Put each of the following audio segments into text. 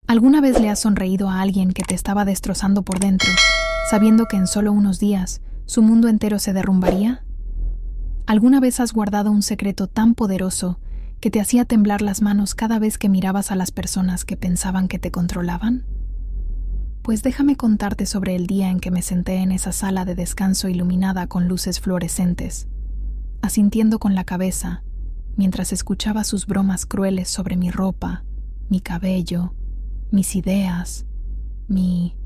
¿Alguna vez le has sonreído a alguien que te estaba destrozando por dentro, sabiendo que en solo unos días su mundo entero se derrumbaría? ¿Alguna vez has guardado un secreto tan poderoso que te hacía temblar las manos cada vez que mirabas a las personas que pensaban que te controlaban? Pues déjame contarte sobre el día en que me senté en esa sala de descanso iluminada con luces fluorescentes, asintiendo con la cabeza mientras escuchaba sus bromas crueles sobre mi ropa, mi cabello, mis ideas, mi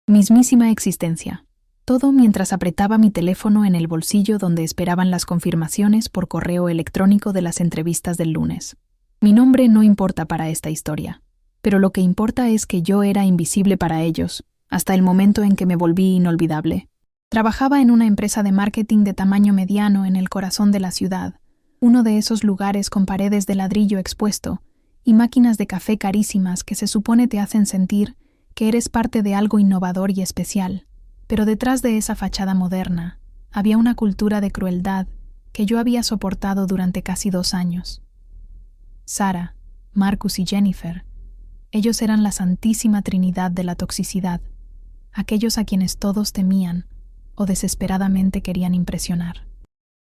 mismísima existencia. Todo mientras apretaba mi teléfono en el bolsillo donde esperaban las confirmaciones por correo electrónico de las entrevistas del lunes. Mi nombre no importa para esta historia, pero lo que importa es que yo era invisible para ellos, hasta el momento en que me volví inolvidable. Trabajaba en una empresa de marketing de tamaño mediano en el corazón de la ciudad, uno de esos lugares con paredes de ladrillo expuesto y máquinas de café carísimas que se supone te hacen sentir que eres parte de algo innovador y especial. Pero detrás de esa fachada moderna había una cultura de crueldad que yo había soportado durante casi 2 años. Sarah, Marcus y Jennifer, ellos eran la santísima trinidad de la toxicidad, aquellos a quienes todos temían o desesperadamente querían impresionar.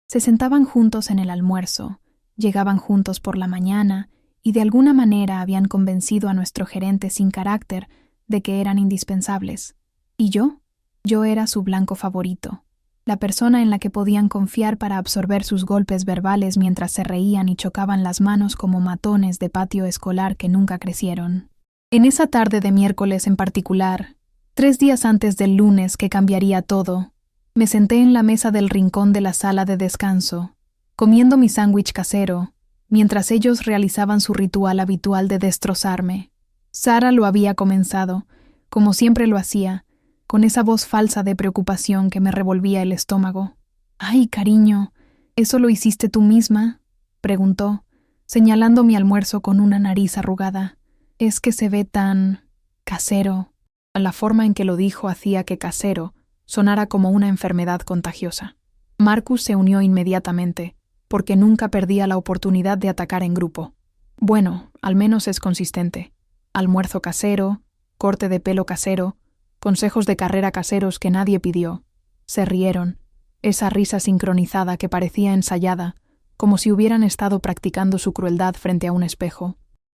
Se sentaban juntos en el almuerzo, llegaban juntos por la mañana y de alguna manera habían convencido a nuestro gerente sin carácter de que eran indispensables. ¿Y yo? Yo era su blanco favorito, la persona en la que podían confiar para absorber sus golpes verbales mientras se reían y chocaban las manos como matones de patio escolar que nunca crecieron. En esa tarde de miércoles en particular, 3 días antes del lunes que cambiaría todo, me senté en la mesa del rincón de la sala de descanso, comiendo mi sándwich casero, mientras ellos realizaban su ritual habitual de destrozarme. Sarah lo había comenzado, como siempre lo hacía, con esa voz falsa de preocupación que me revolvía el estómago. «Ay, cariño, ¿eso lo hiciste tú misma?», preguntó, señalando mi almuerzo con una nariz arrugada. «Es que se ve tan casero». La forma en que lo dijo hacía que casero sonara como una enfermedad contagiosa. Marcus se unió inmediatamente, porque nunca perdía la oportunidad de atacar en grupo. Bueno, al menos es consistente. Almuerzo casero, corte de pelo casero, consejos de carrera caseros que nadie pidió. Se rieron, esa risa sincronizada que parecía ensayada, como si hubieran estado practicando su crueldad frente a un espejo.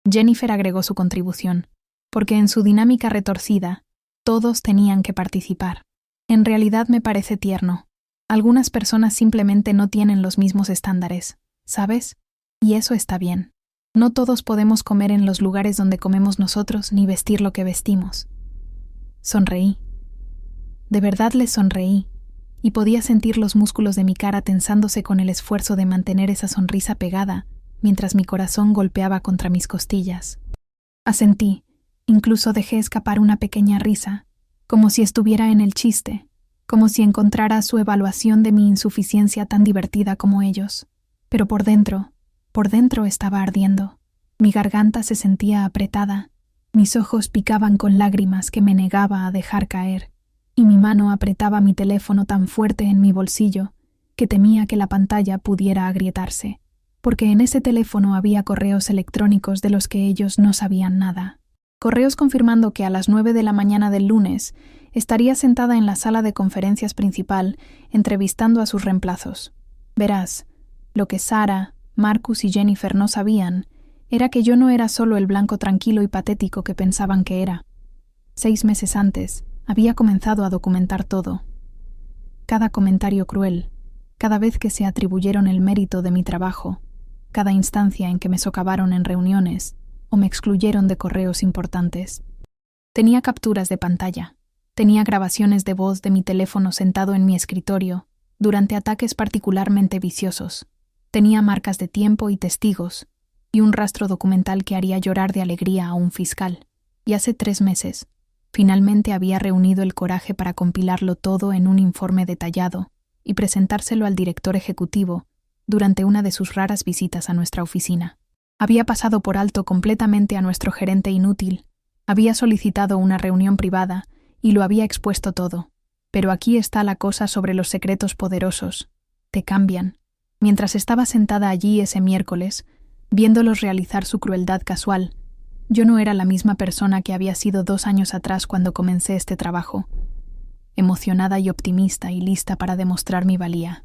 Jennifer agregó su contribución, porque en su dinámica retorcida, todos tenían que participar. En realidad me parece tierno. Algunas personas simplemente no tienen los mismos estándares, ¿sabes? Y eso está bien. No todos podemos comer en los lugares donde comemos nosotros ni vestir lo que vestimos. Sonreí. De verdad les sonreí, y podía sentir los músculos de mi cara tensándose con el esfuerzo de mantener esa sonrisa pegada, mientras mi corazón golpeaba contra mis costillas. Asentí, incluso dejé escapar una pequeña risa, como si estuviera en el chiste, como si encontrara su evaluación de mi insuficiencia tan divertida como ellos. Pero por dentro estaba ardiendo. Mi garganta se sentía apretada, mis ojos picaban con lágrimas que me negaba a dejar caer, y mi mano apretaba mi teléfono tan fuerte en mi bolsillo que temía que la pantalla pudiera agrietarse, porque en ese teléfono había correos electrónicos de los que ellos no sabían nada. Correos confirmando que a las 9 de la mañana del lunes estaría sentada en la sala de conferencias principal entrevistando a sus reemplazos. Verás, lo que Sarah, Marcus y Jennifer no sabían era que yo no era solo el blanco tranquilo y patético que pensaban que era. 6 meses antes, había comenzado a documentar todo. Cada comentario cruel, cada vez que se atribuyeron el mérito de mi trabajo, cada instancia en que me socavaron en reuniones o me excluyeron de correos importantes. Tenía capturas de pantalla, tenía grabaciones de voz de mi teléfono sentado en mi escritorio durante ataques particularmente viciosos. Tenía marcas de tiempo y testigos, y un rastro documental que haría llorar de alegría a un fiscal. Y hace 3 meses, finalmente había reunido el coraje para compilarlo todo en un informe detallado y presentárselo al director ejecutivo durante una de sus raras visitas a nuestra oficina. Había pasado por alto completamente a nuestro gerente inútil, había solicitado una reunión privada y lo había expuesto todo. Pero aquí está la cosa sobre los secretos poderosos. Te cambian. Mientras estaba sentada allí ese miércoles, viéndolos realizar su crueldad casual, Yo no era la misma persona que había sido 2 años atrás cuando comencé este trabajo, emocionada y optimista y lista para demostrar mi valía.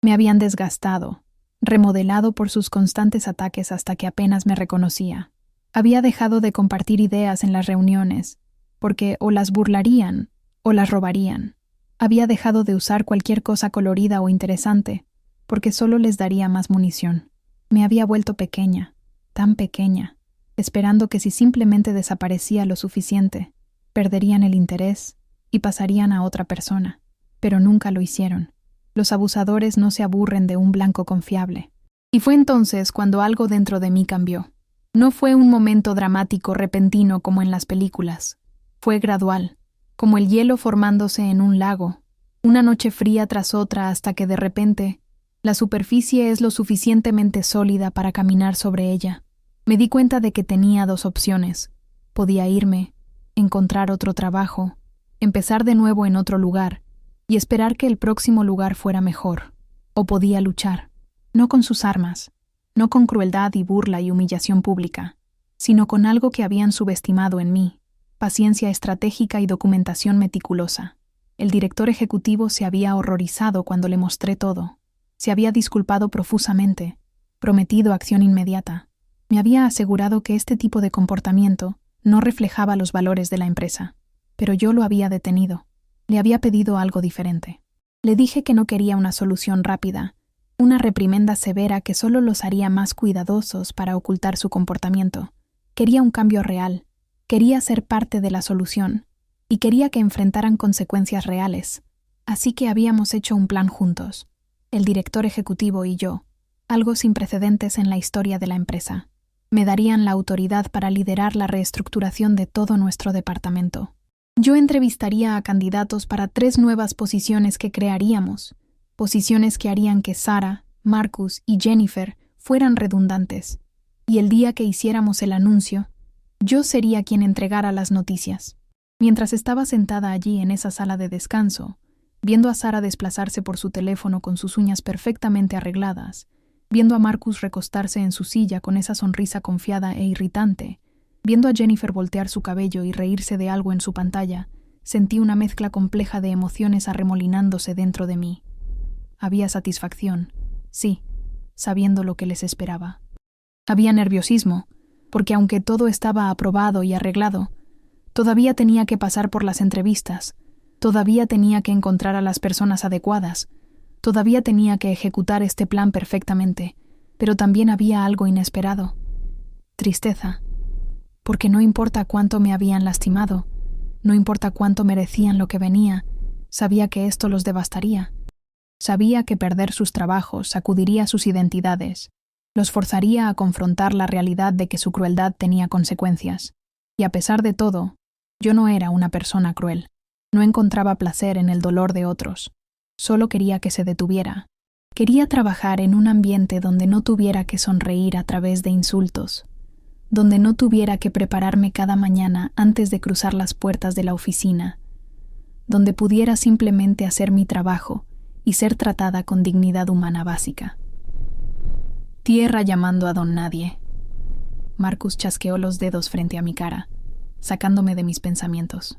Me habían desgastado, remodelado por sus constantes ataques hasta que apenas me reconocía. Había dejado de compartir ideas en las reuniones, porque o las burlarían o las robarían. Había dejado de usar cualquier cosa colorida o interesante, porque solo les daría más munición. Me había vuelto pequeña, tan pequeña, esperando que si simplemente desaparecía lo suficiente, perderían el interés y pasarían a otra persona. Pero nunca lo hicieron. Los abusadores no se aburren de un blanco confiable. Y fue entonces cuando algo dentro de mí cambió. No fue un momento dramático repentino como en las películas. Fue gradual, como el hielo formándose en un lago, una noche fría tras otra hasta que de repente la superficie es lo suficientemente sólida para caminar sobre ella. Me di cuenta de que tenía 2 opciones. Podía irme, encontrar otro trabajo, empezar de nuevo en otro lugar y esperar que el próximo lugar fuera mejor. O podía luchar, no con sus armas, no con crueldad y burla y humillación pública, sino con algo que habían subestimado en mí: paciencia estratégica y documentación meticulosa. El director ejecutivo se había horrorizado cuando le mostré todo. Se había disculpado profusamente, prometido acción inmediata. Me había asegurado que este tipo de comportamiento no reflejaba los valores de la empresa. Pero yo lo había detenido. Le había pedido algo diferente. Le dije que no quería una solución rápida, una reprimenda severa que solo los haría más cuidadosos para ocultar su comportamiento. Quería un cambio real. Quería ser parte de la solución. Y quería que enfrentaran consecuencias reales. Así que habíamos hecho un plan juntos, el director ejecutivo y yo, algo sin precedentes en la historia de la empresa. Me darían la autoridad para liderar la reestructuración de todo nuestro departamento. Yo entrevistaría a candidatos para 3 nuevas posiciones que crearíamos, posiciones que harían que Sarah, Marcus y Jennifer fueran redundantes. Y el día que hiciéramos el anuncio, yo sería quien entregara las noticias. Mientras estaba sentada allí en esa sala de descanso, viendo a Sarah desplazarse por su teléfono con sus uñas perfectamente arregladas, viendo a Marcus recostarse en su silla con esa sonrisa confiada e irritante, viendo a Jennifer voltear su cabello y reírse de algo en su pantalla, sentí una mezcla compleja de emociones arremolinándose dentro de mí. Había satisfacción, sí, sabiendo lo que les esperaba. Había nerviosismo, porque aunque todo estaba aprobado y arreglado, todavía tenía que pasar por las entrevistas, todavía tenía que encontrar a las personas adecuadas, todavía tenía que ejecutar este plan perfectamente, pero también había algo inesperado. Tristeza, porque no importa cuánto me habían lastimado, no importa cuánto merecían lo que venía, sabía que esto los devastaría. Sabía que perder sus trabajos sacudiría sus identidades, los forzaría a confrontar la realidad de que su crueldad tenía consecuencias. Y a pesar de todo, yo no era una persona cruel. No encontraba placer en el dolor de otros. Solo quería que se detuviera. Quería trabajar en un ambiente donde no tuviera que sonreír a través de insultos, donde no tuviera que prepararme cada mañana antes de cruzar las puertas de la oficina, donde pudiera simplemente hacer mi trabajo y ser tratada con dignidad humana básica. Tierra llamando a don nadie. Marcus chasqueó los dedos frente a mi cara, sacándome de mis pensamientos.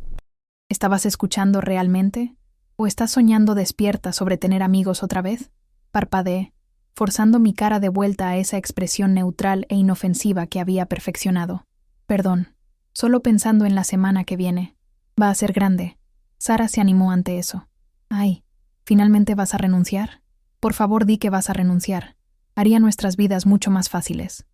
¿Estabas escuchando realmente? ¿O estás soñando despierta sobre tener amigos otra vez? Parpadeé, forzando mi cara de vuelta a esa expresión neutral e inofensiva que había perfeccionado. Perdón, solo pensando en la semana que viene. Va a ser grande. Sarah se animó ante eso. Ay, ¿finalmente vas a renunciar? Por favor, di que vas a renunciar. Haría nuestras vidas mucho más fáciles.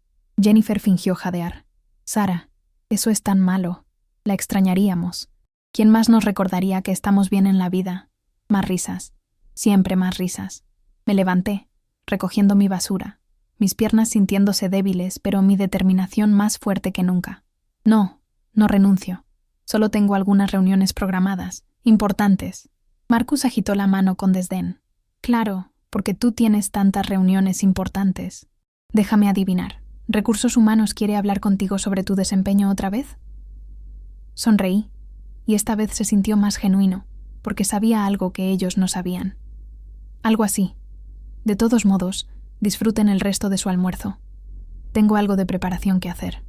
Jennifer fingió jadear. Sarah, eso es tan malo. La extrañaríamos. ¿Quién más nos recordaría que estamos bien en la vida? Más risas. Siempre más risas. Me levanté, recogiendo mi basura, mis piernas sintiéndose débiles, pero mi determinación más fuerte que nunca. No renuncio. Solo tengo algunas reuniones programadas, importantes. Marcus agitó la mano con desdén. Claro, porque tú tienes tantas reuniones importantes. Déjame adivinar. ¿Recursos Humanos quiere hablar contigo sobre tu desempeño otra vez? Sonreí, y esta vez se sintió más genuino, porque sabía algo que ellos no sabían. Algo así. De todos modos, disfruten el resto de su almuerzo. Tengo algo de preparación que hacer.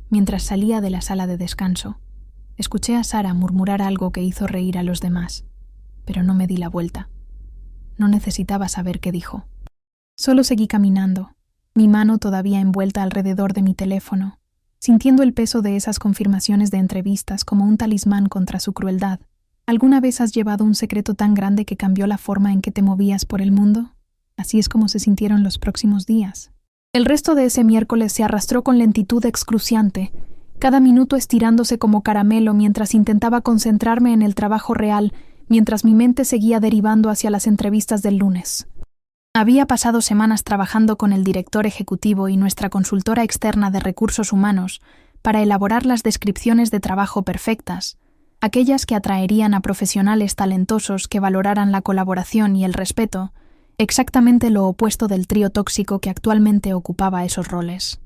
mientras salía de la sala de descanso. Escuché a Sara murmurar algo que hizo reír a los demás, pero no me di la vuelta. No necesitaba saber qué dijo. Solo seguí caminando, mi mano todavía envuelta alrededor de mi teléfono, sintiendo el peso de esas confirmaciones de entrevistas como un talismán contra su crueldad. ¿Alguna vez has llevado un secreto tan grande que cambió la forma en que te movías por el mundo? Así es como se sintieron los próximos días. El resto de ese miércoles se arrastró con lentitud excruciante, cada minuto estirándose como caramelo mientras intentaba concentrarme en el trabajo real, mientras mi mente seguía derivando hacia las entrevistas del lunes. Había pasado semanas trabajando con el director ejecutivo y nuestra consultora externa de recursos humanos para elaborar las descripciones de trabajo perfectas, aquellas que atraerían a profesionales talentosos que valoraran la colaboración y el respeto, exactamente lo opuesto del trío tóxico que actualmente ocupaba esos roles.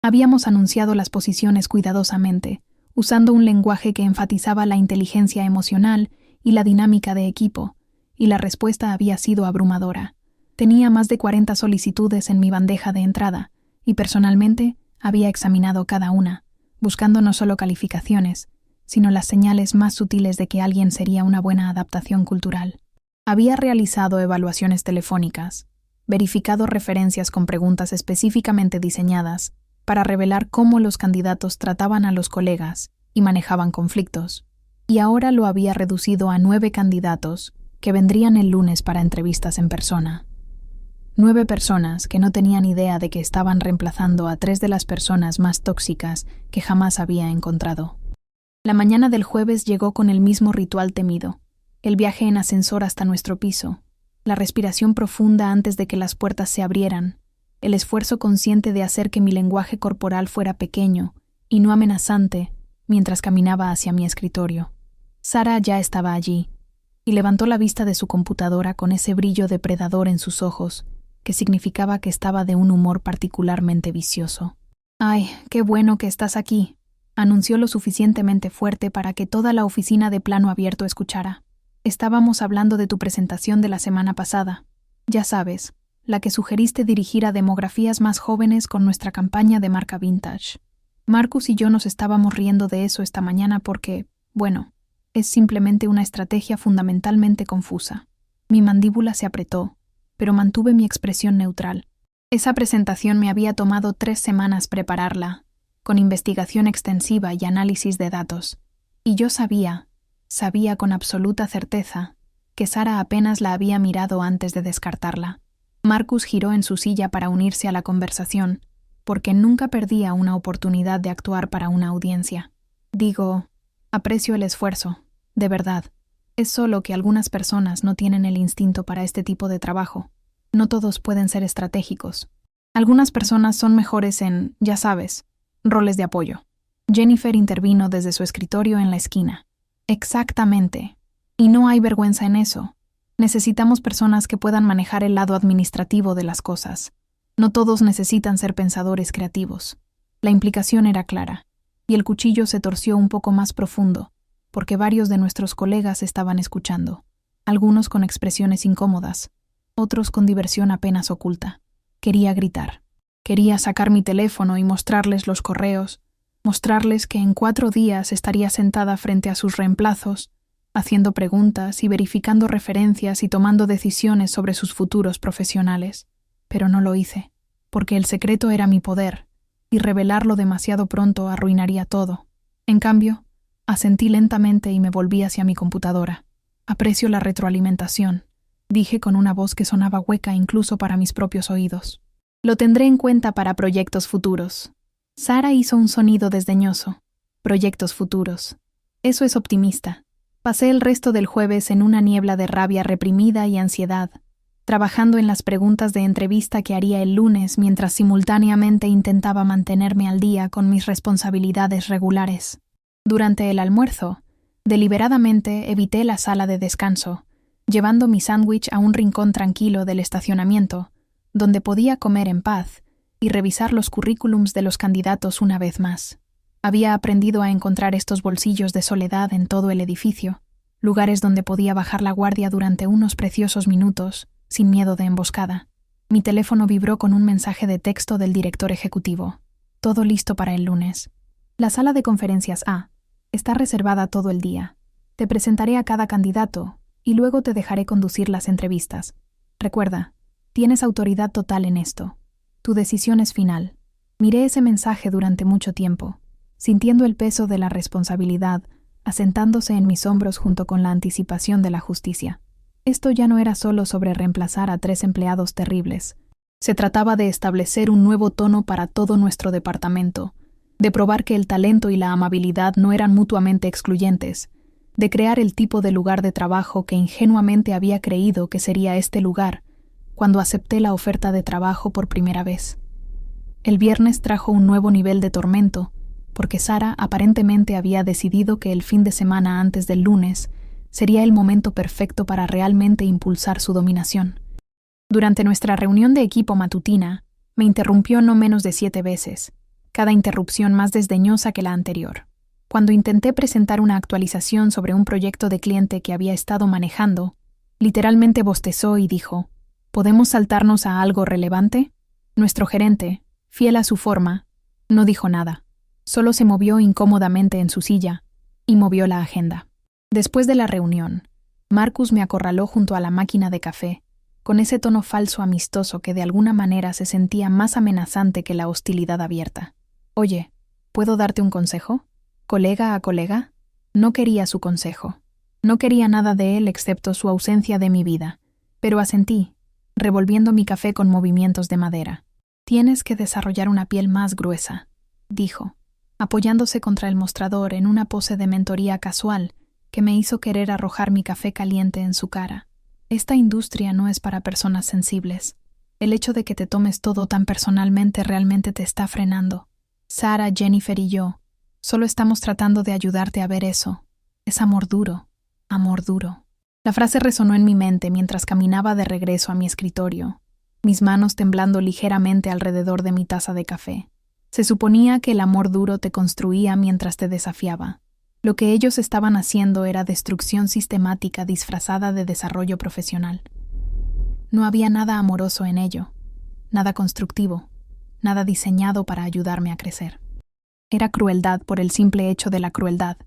Habíamos anunciado las posiciones cuidadosamente, usando un lenguaje que enfatizaba la inteligencia emocional y la dinámica de equipo, y la respuesta había sido abrumadora. Tenía más de 40 solicitudes en mi bandeja de entrada, y personalmente había examinado cada una, buscando no solo calificaciones, sino las señales más sutiles de que alguien sería una buena adaptación cultural. Había realizado evaluaciones telefónicas, verificado referencias con preguntas específicamente diseñadas para revelar cómo los candidatos trataban a los colegas y manejaban conflictos, y ahora lo había reducido a 9 candidatos que vendrían el lunes para entrevistas en persona. 9 personas que no tenían idea de que estaban reemplazando a 3 de las personas más tóxicas que jamás había encontrado. La mañana del jueves llegó con el mismo ritual temido, el viaje en ascensor hasta nuestro piso, la respiración profunda antes de que las puertas se abrieran, el esfuerzo consciente de hacer que mi lenguaje corporal fuera pequeño y no amenazante mientras caminaba hacia mi escritorio. Sara ya estaba allí, y levantó la vista de su computadora con ese brillo depredador en sus ojos, que significaba que estaba de un humor particularmente vicioso. «Ay, qué bueno que estás aquí», anunció lo suficientemente fuerte para que toda la oficina de plano abierto escuchara. «Estábamos hablando de tu presentación de la semana pasada. Ya sabes, la que sugeriste dirigir a demografías más jóvenes con nuestra campaña de marca vintage. Marcus y yo nos estábamos riendo de eso esta mañana porque, bueno, es simplemente una estrategia fundamentalmente confusa». Mi mandíbula se apretó, pero mantuve mi expresión neutral. Esa presentación me había tomado 3 semanas prepararla, con investigación extensiva y análisis de datos. Y yo sabía con absoluta certeza, que Sara apenas la había mirado antes de descartarla. Marcus giró en su silla para unirse a la conversación, porque nunca perdía una oportunidad de actuar para una audiencia. Digo, aprecio el esfuerzo, de verdad. Es solo que algunas personas no tienen el instinto para este tipo de trabajo. No todos pueden ser estratégicos. Algunas personas son mejores en, ya sabes, roles de apoyo. Jennifer intervino desde su escritorio en la esquina. Exactamente. Y no hay vergüenza en eso. Necesitamos personas que puedan manejar el lado administrativo de las cosas. No todos necesitan ser pensadores creativos. La implicación era clara, y el cuchillo se torció un poco más profundo, porque varios de nuestros colegas estaban escuchando, algunos con expresiones incómodas, otros con diversión apenas oculta. Quería gritar. Quería sacar mi teléfono y mostrarles los correos, mostrarles que en 4 días estaría sentada frente a sus reemplazos, haciendo preguntas y verificando referencias y tomando decisiones sobre sus futuros profesionales. Pero no lo hice, porque el secreto era mi poder, y revelarlo demasiado pronto arruinaría todo. En cambio, asentí lentamente y me volví hacia mi computadora. Aprecio la retroalimentación, dije con una voz que sonaba hueca incluso para mis propios oídos. Lo tendré en cuenta para proyectos futuros. Sara hizo un sonido desdeñoso. Proyectos futuros. Eso es optimista. Pasé el resto del jueves en una niebla de rabia reprimida y ansiedad, trabajando en las preguntas de entrevista que haría el lunes mientras simultáneamente intentaba mantenerme al día con mis responsabilidades regulares. Durante el almuerzo, deliberadamente evité la sala de descanso, llevando mi sándwich a un rincón tranquilo del estacionamiento, donde podía comer en paz y revisar los currículums de los candidatos una vez más. Había aprendido a encontrar estos bolsillos de soledad en todo el edificio, lugares donde podía bajar la guardia durante unos preciosos minutos, sin miedo de emboscada. Mi teléfono vibró con un mensaje de texto del director ejecutivo. Todo listo para el lunes. La sala de conferencias A está reservada todo el día. Te presentaré a cada candidato y luego te dejaré conducir las entrevistas. Recuerda, tienes autoridad total en esto. Tu decisión es final. Miré ese mensaje durante mucho tiempo, sintiendo el peso de la responsabilidad asentándose en mis hombros junto con la anticipación de la justicia. Esto ya no era solo sobre reemplazar a 3 empleados terribles. Se trataba de establecer un nuevo tono para todo nuestro departamento, de probar que el talento y la amabilidad no eran mutuamente excluyentes, de crear el tipo de lugar de trabajo que ingenuamente había creído que sería este lugar cuando acepté la oferta de trabajo por primera vez. El viernes trajo un nuevo nivel de tormento, porque Sara aparentemente había decidido que el fin de semana antes del lunes sería el momento perfecto para realmente impulsar su dominación. Durante nuestra reunión de equipo matutina, me interrumpió no menos de 7 veces, cada interrupción más desdeñosa que la anterior. Cuando intenté presentar una actualización sobre un proyecto de cliente que había estado manejando, literalmente bostezó y dijo: ¿Podemos saltarnos a algo relevante? Nuestro gerente, fiel a su forma, no dijo nada. Solo se movió incómodamente en su silla y movió la agenda. Después de la reunión, Marcus me acorraló junto a la máquina de café, con ese tono falso amistoso que de alguna manera se sentía más amenazante que la hostilidad abierta. Oye, ¿puedo darte un consejo? ¿Colega a colega? No quería su consejo. No quería nada de él excepto su ausencia de mi vida, pero asentí, revolviendo mi café con movimientos de madera. Tienes que desarrollar una piel más gruesa, dijo, apoyándose contra el mostrador en una pose de mentoría casual que me hizo querer arrojar mi café caliente en su cara. Esta industria no es para personas sensibles. El hecho de que te tomes todo tan personalmente realmente te está frenando. Sara, Jennifer y yo solo estamos tratando de ayudarte a ver eso. Es amor duro, amor duro. La frase resonó en mi mente mientras caminaba de regreso a mi escritorio, mis manos temblando ligeramente alrededor de mi taza de café. Se suponía que el amor duro te construía mientras te desafiaba. Lo que ellos estaban haciendo era destrucción sistemática disfrazada de desarrollo profesional. No había nada amoroso en ello, nada constructivo, nada diseñado para ayudarme a crecer. Era crueldad por el simple hecho de la crueldad,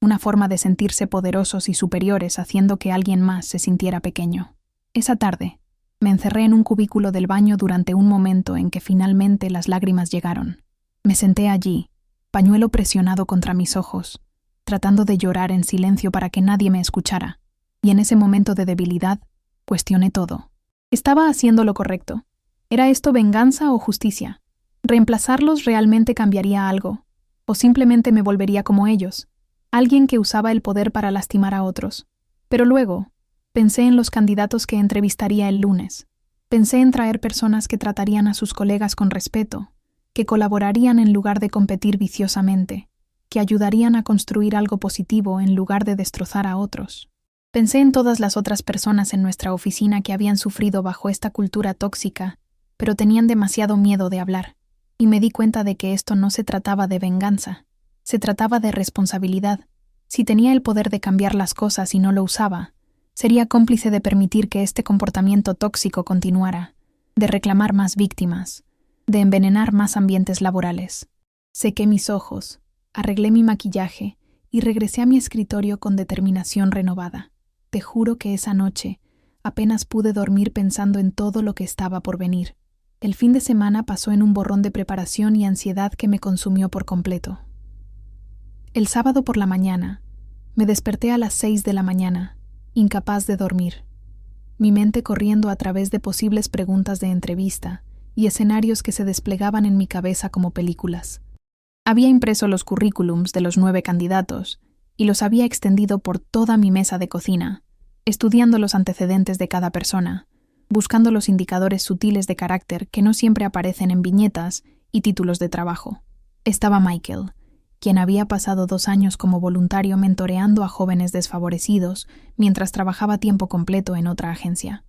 una forma de sentirse poderosos y superiores haciendo que alguien más se sintiera pequeño. Esa tarde, me encerré en un cubículo del baño durante un momento en que finalmente las lágrimas llegaron. Me senté allí, pañuelo presionado contra mis ojos, tratando de llorar en silencio para que nadie me escuchara, y en ese momento de debilidad, cuestioné todo. ¿Estaba haciendo lo correcto? ¿Era esto venganza o justicia? ¿Reemplazarlos realmente cambiaría algo? ¿O simplemente me volvería como ellos? Alguien que usaba el poder para lastimar a otros. Pero luego, pensé en los candidatos que entrevistaría el lunes. Pensé en traer personas que tratarían a sus colegas con respeto, que colaborarían en lugar de competir viciosamente, que ayudarían a construir algo positivo en lugar de destrozar a otros. Pensé en todas las otras personas en nuestra oficina que habían sufrido bajo esta cultura tóxica, pero tenían demasiado miedo de hablar, y me di cuenta de que esto no se trataba de venganza, se trataba de responsabilidad. Si tenía el poder de cambiar las cosas y no lo usaba, sería cómplice de permitir que este comportamiento tóxico continuara, de reclamar más víctimas, de envenenar más ambientes laborales. Sequé mis ojos, arreglé mi maquillaje y regresé a mi escritorio con determinación renovada. Te juro que esa noche apenas pude dormir pensando en todo lo que estaba por venir. El fin de semana pasó en un borrón de preparación y ansiedad que me consumió por completo. El sábado por la mañana, me desperté a las 6 de la mañana, incapaz de dormir. Mi mente corriendo a través de posibles preguntas de entrevista y escenarios que se desplegaban en mi cabeza como películas. Había impreso los currículums de los 9 candidatos y los había extendido por toda mi mesa de cocina, estudiando los antecedentes de cada persona, buscando los indicadores sutiles de carácter que no siempre aparecen en viñetas y títulos de trabajo. Estaba Michael, quien había pasado 2 años como voluntario mentoreando a jóvenes desfavorecidos mientras trabajaba a tiempo completo en otra agencia.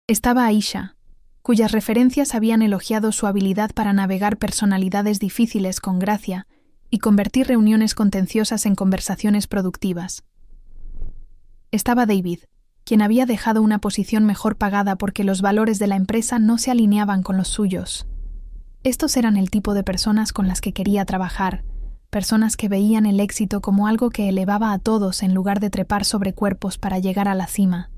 Estaba Aisha, cuyas referencias habían elogiado su habilidad para navegar personalidades difíciles con gracia y convertir reuniones contenciosas en conversaciones productivas. Estaba David, quien había dejado una posición mejor pagada porque los valores de la empresa no se alineaban con los suyos. Estos eran el tipo de personas con las que quería trabajar, personas que veían el éxito como algo que elevaba a todos en lugar de trepar sobre cuerpos para llegar a la cima.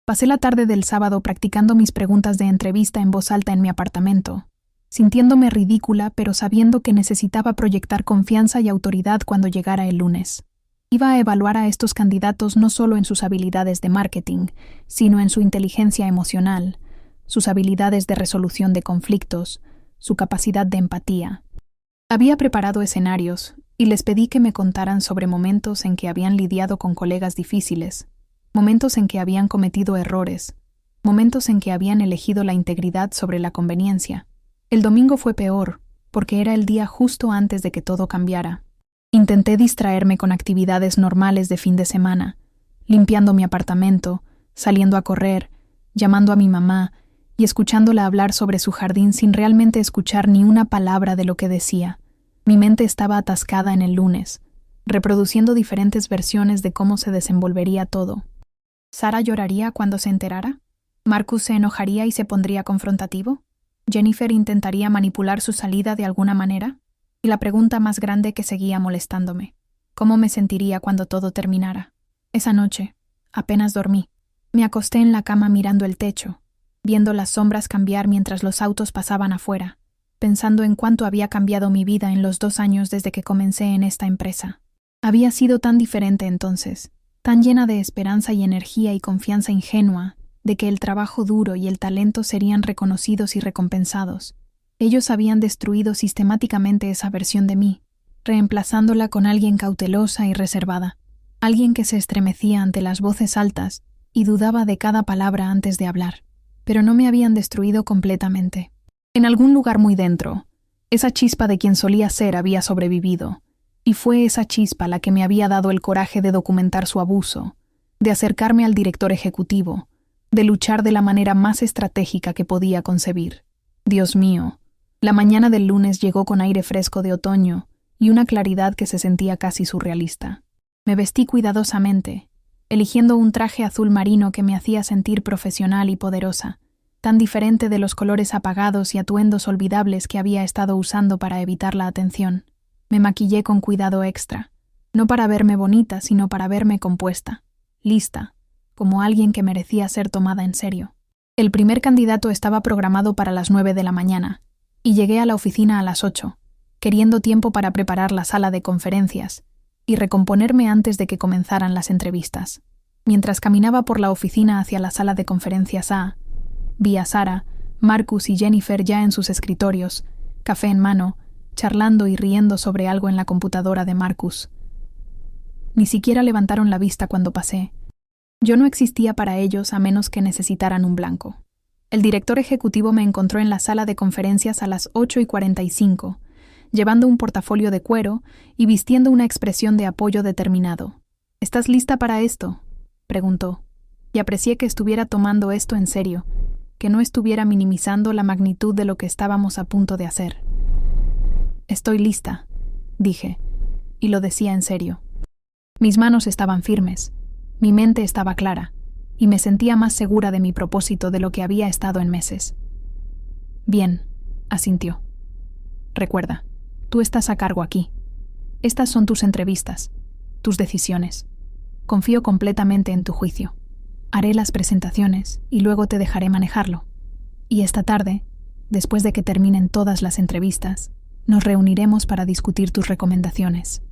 Pasé la tarde del sábado practicando mis preguntas de entrevista en voz alta en mi apartamento, sintiéndome ridícula pero sabiendo que necesitaba proyectar confianza y autoridad cuando llegara el lunes. Iba a evaluar a estos candidatos no solo en sus habilidades de marketing, sino en su inteligencia emocional, sus habilidades de resolución de conflictos, su capacidad de empatía. Había preparado escenarios y les pedí que me contaran sobre momentos en que habían lidiado con colegas difíciles, momentos en que habían cometido errores, momentos en que habían elegido la integridad sobre la conveniencia. El domingo fue peor, porque era el día justo antes de que todo cambiara. Intenté distraerme con actividades normales de fin de semana, limpiando mi apartamento, saliendo a correr, llamando a mi mamá y escuchándola hablar sobre su jardín sin realmente escuchar ni una palabra de lo que decía. Mi mente estaba atascada en el lunes, reproduciendo diferentes versiones de cómo se desenvolvería todo. ¿Sara lloraría cuando se enterara? ¿Marcus se enojaría y se pondría confrontativo? ¿Jennifer intentaría manipular su salida de alguna manera? Y la pregunta más grande que seguía molestándome: ¿cómo me sentiría cuando todo terminara? Esa noche, apenas dormí. Me acosté en la cama mirando el techo, viendo las sombras cambiar mientras los autos pasaban afuera, pensando en cuánto había cambiado mi vida en los 2 años desde que comencé en esta empresa. Había sido tan diferente entonces, tan llena de esperanza y energía y confianza ingenua de que el trabajo duro y el talento serían reconocidos y recompensados. Ellos habían destruido sistemáticamente esa versión de mí, reemplazándola con alguien cautelosa y reservada, alguien que se estremecía ante las voces altas y dudaba de cada palabra antes de hablar. Pero no me habían destruido completamente. En algún lugar muy dentro, esa chispa de quien solía ser había sobrevivido, y fue esa chispa la que me había dado el coraje de documentar su abuso, de acercarme al director ejecutivo, de luchar de la manera más estratégica que podía concebir. Dios mío, la mañana del lunes llegó con aire fresco de otoño y una claridad que se sentía casi surrealista. Me vestí cuidadosamente, eligiendo un traje azul marino que me hacía sentir profesional y poderosa, tan diferente de los colores apagados y atuendos olvidables que había estado usando para evitar la atención. Me maquillé con cuidado extra, no para verme bonita, sino para verme compuesta, lista, como alguien que merecía ser tomada en serio. El primer candidato estaba programado para las 9 de la mañana, y llegué a la oficina a las 8, queriendo tiempo para preparar la sala de conferencias y recomponerme antes de que comenzaran las entrevistas. Mientras caminaba por la oficina hacia la sala de conferencias A, vi a Sara, Marcus y Jennifer ya en sus escritorios, café en mano, charlando y riendo sobre algo en la computadora de Marcus. Ni siquiera levantaron la vista cuando pasé. Yo no existía para ellos a menos que necesitaran un blanco. El director ejecutivo me encontró en la sala de conferencias a las 8:45, llevando un portafolio de cuero y vistiendo una expresión de apoyo determinado. ¿Estás lista para esto?, preguntó, y aprecié que estuviera tomando esto en serio, que no estuviera minimizando la magnitud de lo que estábamos a punto de hacer. Estoy lista, dije, y lo decía en serio. Mis manos estaban firmes, mi mente estaba clara, y me sentía más segura de mi propósito de lo que había estado en meses. Bien, asintió. Recuerda, tú estás a cargo aquí. Estas son tus entrevistas, tus decisiones. Confío completamente en tu juicio. Haré las presentaciones y luego te dejaré manejarlo. Y esta tarde, después de que terminen todas las entrevistas, nos reuniremos para discutir tus recomendaciones.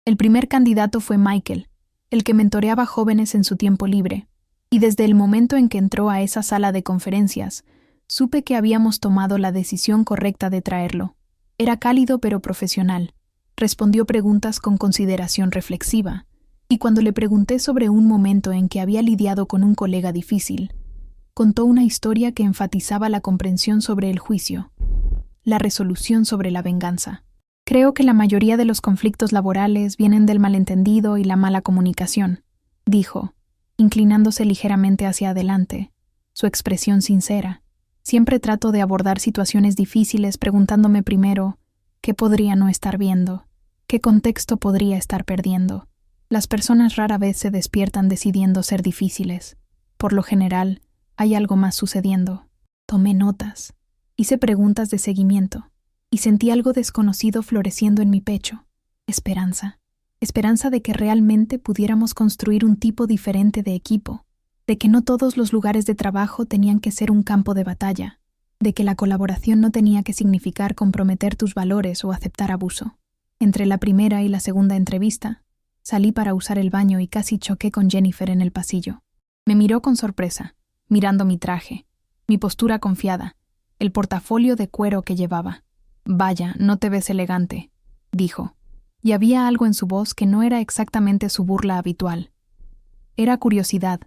El primer candidato fue Michael, el que mentoreaba jóvenes en su tiempo libre, y desde el momento en que entró a esa sala de conferencias, supe que habíamos tomado la decisión correcta de traerlo. Era cálido pero profesional, respondió preguntas con consideración reflexiva, y cuando le pregunté sobre un momento en que había lidiado con un colega difícil, contó una historia que enfatizaba la comprensión sobre el juicio, la resolución sobre la venganza. Creo que la mayoría de los conflictos laborales vienen del malentendido y la mala comunicación, dijo, inclinándose ligeramente hacia adelante, su expresión sincera. Siempre trato de abordar situaciones difíciles preguntándome primero, ¿qué podría no estar viendo? ¿Qué contexto podría estar perdiendo? Las personas rara vez se despiertan decidiendo ser difíciles. Por lo general, hay algo más sucediendo. Tomé notas, hice preguntas de seguimiento, y sentí algo desconocido floreciendo en mi pecho. Esperanza. Esperanza de que realmente pudiéramos construir un tipo diferente de equipo, de que no todos los lugares de trabajo tenían que ser un campo de batalla, de que la colaboración no tenía que significar comprometer tus valores o aceptar abuso. Entre la primera y la segunda entrevista, salí para usar el baño y casi choqué con Jennifer en el pasillo. Me miró con sorpresa, mirando mi traje, mi postura confiada, el portafolio de cuero que llevaba. «Vaya, no te ves elegante», dijo, y había algo en su voz que no era exactamente su burla habitual. Era curiosidad,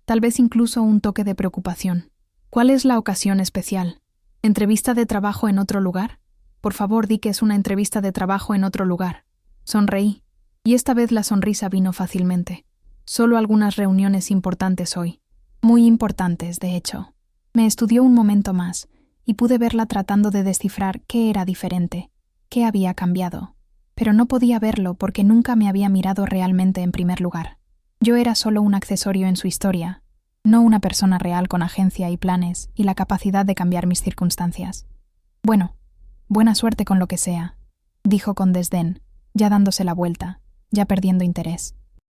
tal vez incluso un toque de preocupación. «¿Cuál es la ocasión especial? ¿Entrevista de trabajo en otro lugar? Por favor, di que es una entrevista de trabajo en otro lugar». Sonreí, y esta vez la sonrisa vino fácilmente. «Solo algunas reuniones importantes hoy. Muy importantes, de hecho». Me estudió un momento más, y pude verla tratando de descifrar qué era diferente, qué había cambiado. Pero no podía verlo porque nunca me había mirado realmente en primer lugar. Yo era solo un accesorio en su historia, no una persona real con agencia y planes y la capacidad de cambiar mis circunstancias. «Bueno, buena suerte con lo que sea», dijo con desdén, ya dándose la vuelta, ya perdiendo interés.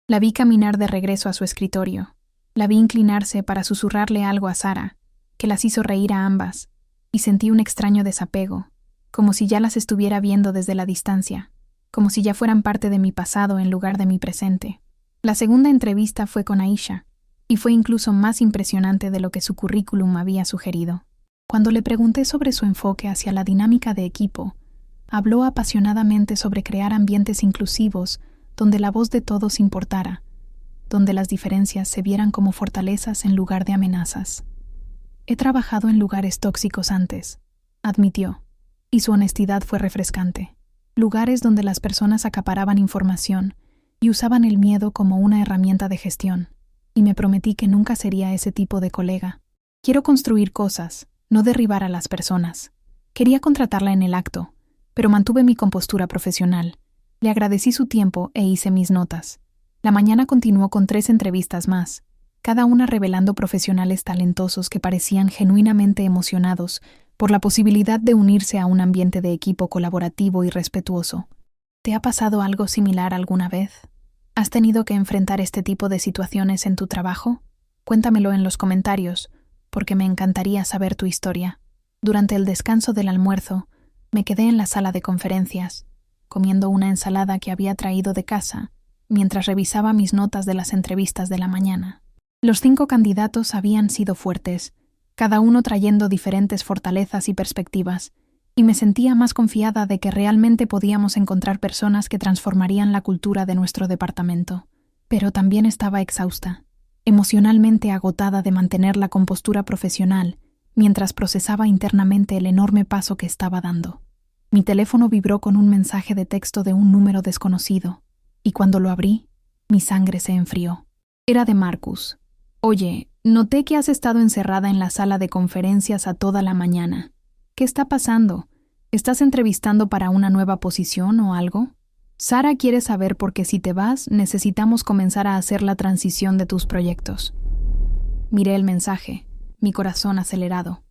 La vi caminar de regreso a su escritorio. La vi inclinarse para susurrarle algo a Sara, que las hizo reír a ambas, y sentí un extraño desapego, como si ya las estuviera viendo desde la distancia, como si ya fueran parte de mi pasado en lugar de mi presente. La segunda entrevista fue con Aisha, y fue incluso más impresionante de lo que su currículum había sugerido. Cuando le pregunté sobre su enfoque hacia la dinámica de equipo, habló apasionadamente sobre crear ambientes inclusivos donde la voz de todos importara, donde las diferencias se vieran como fortalezas en lugar de amenazas. «He trabajado en lugares tóxicos antes», admitió, y su honestidad fue refrescante. Lugares donde las personas acaparaban información y usaban el miedo como una herramienta de gestión, y me prometí que nunca sería ese tipo de colega. «Quiero construir cosas, no derribar a las personas». Quería contratarla en el acto, pero mantuve mi compostura profesional. Le agradecí su tiempo e hice mis notas. La mañana continuó con 3 entrevistas más, cada una revelando profesionales talentosos que parecían genuinamente emocionados por la posibilidad de unirse a un ambiente de equipo colaborativo y respetuoso. ¿Te ha pasado algo similar alguna vez? ¿Has tenido que enfrentar este tipo de situaciones en tu trabajo? Cuéntamelo en los comentarios, porque me encantaría saber tu historia. Durante el descanso del almuerzo, me quedé en la sala de conferencias, comiendo una ensalada que había traído de casa, mientras revisaba mis notas de las entrevistas de la mañana. Los 5 candidatos habían sido fuertes, cada uno trayendo diferentes fortalezas y perspectivas, y me sentía más confiada de que realmente podíamos encontrar personas que transformarían la cultura de nuestro departamento. Pero también estaba exhausta, emocionalmente agotada de mantener la compostura profesional, mientras procesaba internamente el enorme paso que estaba dando. Mi teléfono vibró con un mensaje de texto de un número desconocido, y cuando lo abrí, mi sangre se enfrió. Era de Marcus. «Oye, noté que has estado encerrada en la sala de conferencias a toda la mañana. ¿Qué está pasando? ¿Estás entrevistando para una nueva posición o algo? Sara quiere saber porque si te vas, necesitamos comenzar a hacer la transición de tus proyectos». Miré el mensaje, mi corazón acelerado.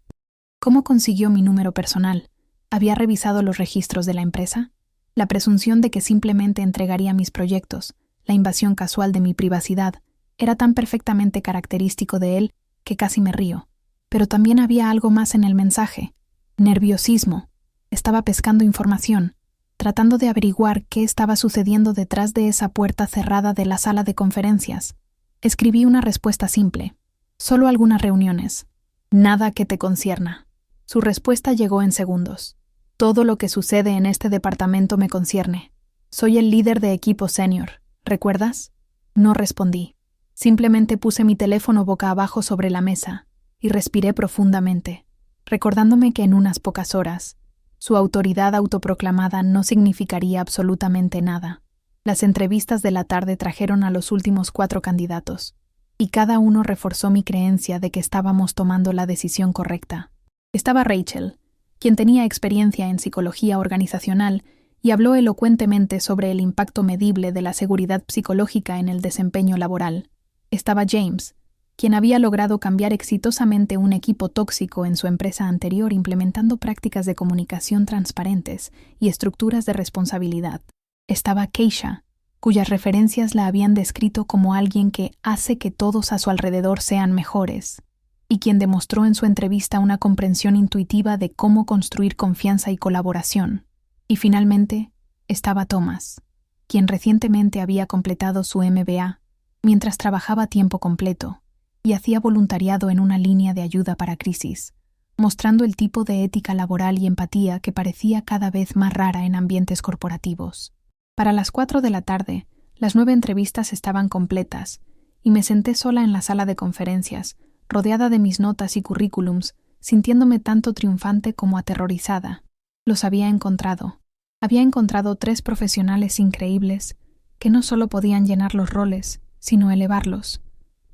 ¿Cómo consiguió mi número personal? ¿Había revisado los registros de la empresa? La presunción de que simplemente entregaría mis proyectos, la invasión casual de mi privacidad, era tan perfectamente característico de él que casi me río. Pero también había algo más en el mensaje. Nerviosismo. Estaba pescando información, tratando de averiguar qué estaba sucediendo detrás de esa puerta cerrada de la sala de conferencias. Escribí una respuesta simple. «Solo algunas reuniones. Nada que te concierna». Su respuesta llegó en segundos. «Todo lo que sucede en este departamento me concierne. Soy el líder de equipo senior. ¿Recuerdas?» No respondí. Simplemente puse mi teléfono boca abajo sobre la mesa y respiré profundamente, recordándome que en unas pocas horas, su autoridad autoproclamada no significaría absolutamente nada. Las entrevistas de la tarde trajeron a los últimos 4 candidatos, y cada uno reforzó mi creencia de que estábamos tomando la decisión correcta. Estaba Rachel, quien tenía experiencia en psicología organizacional y habló elocuentemente sobre el impacto medible de la seguridad psicológica en el desempeño laboral. Estaba James, quien había logrado cambiar exitosamente un equipo tóxico en su empresa anterior implementando prácticas de comunicación transparentes y estructuras de responsabilidad. Estaba Keisha, cuyas referencias la habían descrito como alguien que hace que todos a su alrededor sean mejores, y quien demostró en su entrevista una comprensión intuitiva de cómo construir confianza y colaboración. Y finalmente, estaba Thomas, quien recientemente había completado su MBA, mientras trabajaba a tiempo completo, y hacía voluntariado en una línea de ayuda para crisis, mostrando el tipo de ética laboral y empatía que parecía cada vez más rara en ambientes corporativos. Para las 4 de la tarde, las 9 entrevistas estaban completas, y me senté sola en la sala de conferencias, rodeada de mis notas y currículums, sintiéndome tanto triunfante como aterrorizada. Los había encontrado. Había encontrado 3 profesionales increíbles que no solo podían llenar los roles, sino elevarlos,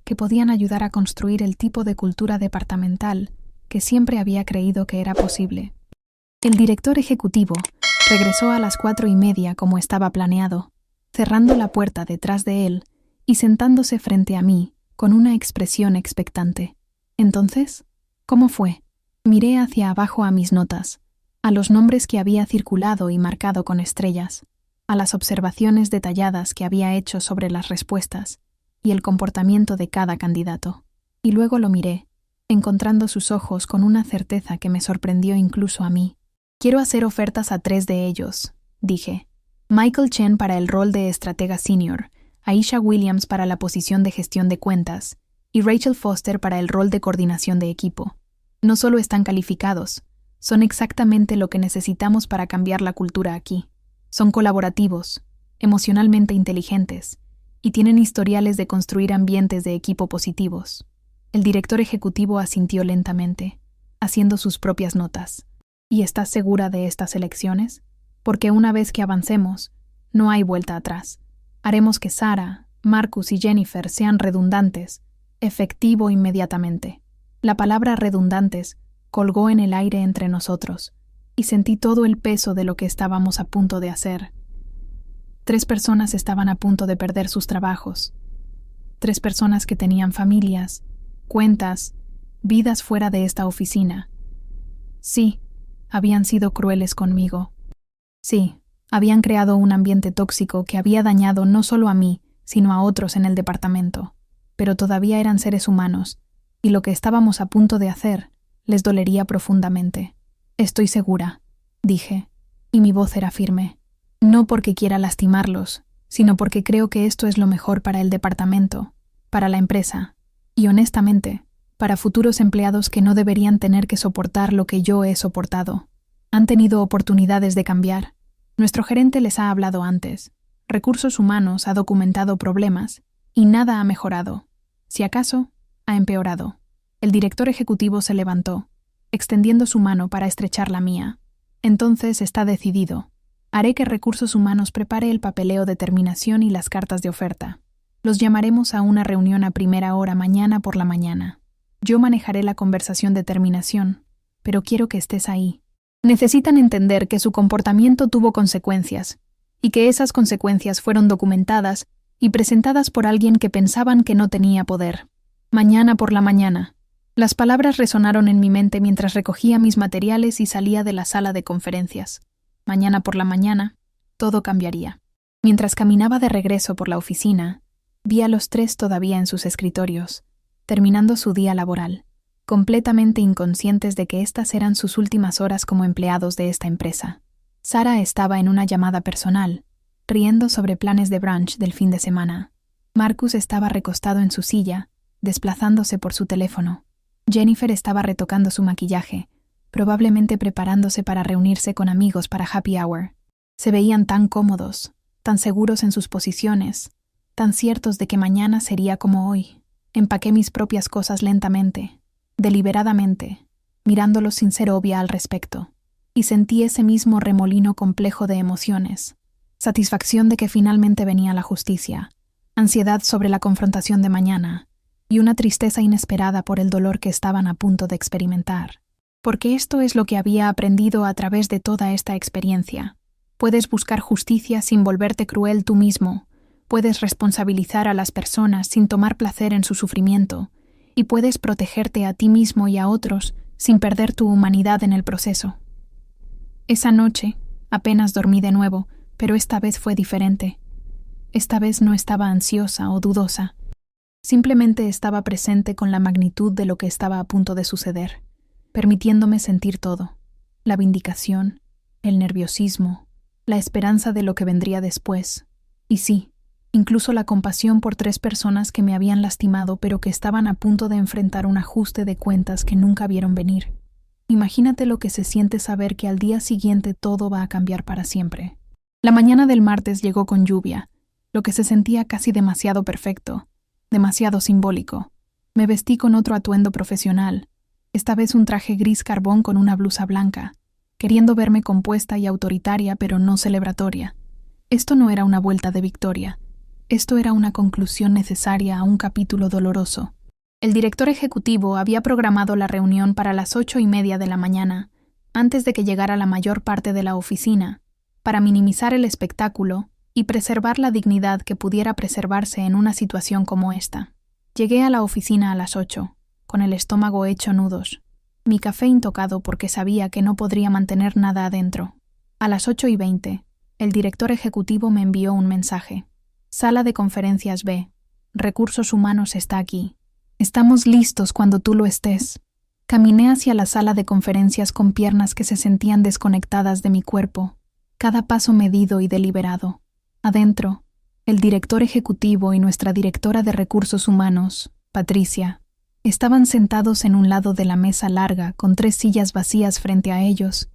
que podían ayudar a construir el tipo de cultura departamental que siempre había creído que era posible. El director ejecutivo regresó a las 4:30 como estaba planeado, cerrando la puerta detrás de él y sentándose frente a mí con una expresión expectante. Entonces, ¿cómo fue? Miré hacia abajo a mis notas, a los nombres que había circulado y marcado con estrellas, a las observaciones detalladas que había hecho sobre las respuestas y el comportamiento de cada candidato. Y luego lo miré, encontrando sus ojos con una certeza que me sorprendió incluso a mí. Quiero hacer ofertas a 3 de ellos, dije. Michael Chen para el rol de estratega senior, Aisha Williams para la posición de gestión de cuentas y Rachel Foster para el rol de coordinación de equipo. No solo están calificados, son exactamente lo que necesitamos para cambiar la cultura aquí. Son colaborativos, emocionalmente inteligentes, y tienen historiales de construir ambientes de equipo positivos. El director ejecutivo asintió lentamente, haciendo sus propias notas. ¿Y estás segura de estas elecciones? Porque una vez que avancemos, no hay vuelta atrás. Haremos que Sarah, Marcus y Jennifer sean redundantes, efectivo inmediatamente. La palabra redundantes colgó en el aire entre nosotros, y sentí todo el peso de lo que estábamos a punto de hacer. 3 personas estaban a punto de perder sus trabajos. 3 personas que tenían familias, cuentas, vidas fuera de esta oficina. Sí, habían sido crueles conmigo. Sí, habían creado un ambiente tóxico que había dañado no solo a mí, sino a otros en el departamento. Pero todavía eran seres humanos, y lo que estábamos a punto de hacer les dolería profundamente. Estoy segura, dije, y mi voz era firme. No porque quiera lastimarlos, sino porque creo que esto es lo mejor para el departamento, para la empresa, y honestamente, para futuros empleados que no deberían tener que soportar lo que yo he soportado. Han tenido oportunidades de cambiar. Nuestro gerente les ha hablado antes. Recursos Humanos ha documentado problemas y nada ha mejorado. Si acaso, ha empeorado. El director ejecutivo se levantó, extendiendo su mano para estrechar la mía. Entonces está decidido. Haré que Recursos Humanos prepare el papeleo de terminación y las cartas de oferta. Los llamaremos a una reunión a primera hora mañana por la mañana. Yo manejaré la conversación de terminación, pero quiero que estés ahí. Necesitan entender que su comportamiento tuvo consecuencias, y que esas consecuencias fueron documentadas y presentadas por alguien que pensaban que no tenía poder. Mañana por la mañana. Las palabras resonaron en mi mente mientras recogía mis materiales y salía de la sala de conferencias. Mañana por la mañana, todo cambiaría. Mientras caminaba de regreso por la oficina, vi a los 3 todavía en sus escritorios, terminando su día laboral, completamente inconscientes de que estas eran sus últimas horas como empleados de esta empresa. Sarah estaba en una llamada personal, riendo sobre planes de brunch del fin de semana. Marcus estaba recostado en su silla, desplazándose por su teléfono. Jennifer estaba retocando su maquillaje, probablemente preparándose para reunirse con amigos para happy hour. Se veían tan cómodos, tan seguros en sus posiciones, tan ciertos de que mañana sería como hoy. Empaqué mis propias cosas lentamente, deliberadamente, mirándolos sin ser obvia al respecto, y sentí ese mismo remolino complejo de emociones. Satisfacción de que finalmente venía la justicia, ansiedad sobre la confrontación de mañana, y una tristeza inesperada por el dolor que estaban a punto de experimentar. Porque esto es lo que había aprendido a través de toda esta experiencia. Puedes buscar justicia sin volverte cruel tú mismo, puedes responsabilizar a las personas sin tomar placer en su sufrimiento, y puedes protegerte a ti mismo y a otros sin perder tu humanidad en el proceso. Esa noche, apenas dormí de nuevo, Pero esta vez fue diferente. Esta vez no estaba ansiosa o dudosa. Simplemente estaba presente con la magnitud de lo que estaba a punto de suceder, permitiéndome sentir todo: la vindicación, el nerviosismo, la esperanza de lo que vendría después. Y sí, incluso la compasión por 3 personas que me habían lastimado pero que estaban a punto de enfrentar un ajuste de cuentas que nunca vieron venir. Imagínate lo que se siente saber que al día siguiente todo va a cambiar para siempre. La mañana del martes llegó con lluvia, lo que se sentía casi demasiado perfecto, demasiado simbólico. Me vestí con otro atuendo profesional, esta vez un traje gris carbón con una blusa blanca, queriendo verme compuesta y autoritaria pero no celebratoria. Esto no era una vuelta de victoria. Esto era una conclusión necesaria a un capítulo doloroso. El director ejecutivo había programado la reunión para las 8:30 de la mañana, antes de que llegara la mayor parte de la oficina, para minimizar el espectáculo y preservar la dignidad que pudiera preservarse en una situación como esta. Llegué a la oficina a las 8, con el estómago hecho nudos, mi café intocado porque sabía que no podría mantener nada adentro. A las 8:20, el director ejecutivo me envió un mensaje. Sala de conferencias B. Recursos humanos está aquí. Estamos listos cuando tú lo estés. Caminé hacia la sala de conferencias con piernas que se sentían desconectadas de mi cuerpo, cada paso medido y deliberado. Adentro, el director ejecutivo y nuestra directora de recursos humanos, Patricia, estaban sentados en un lado de la mesa larga con 3 sillas vacías frente a ellos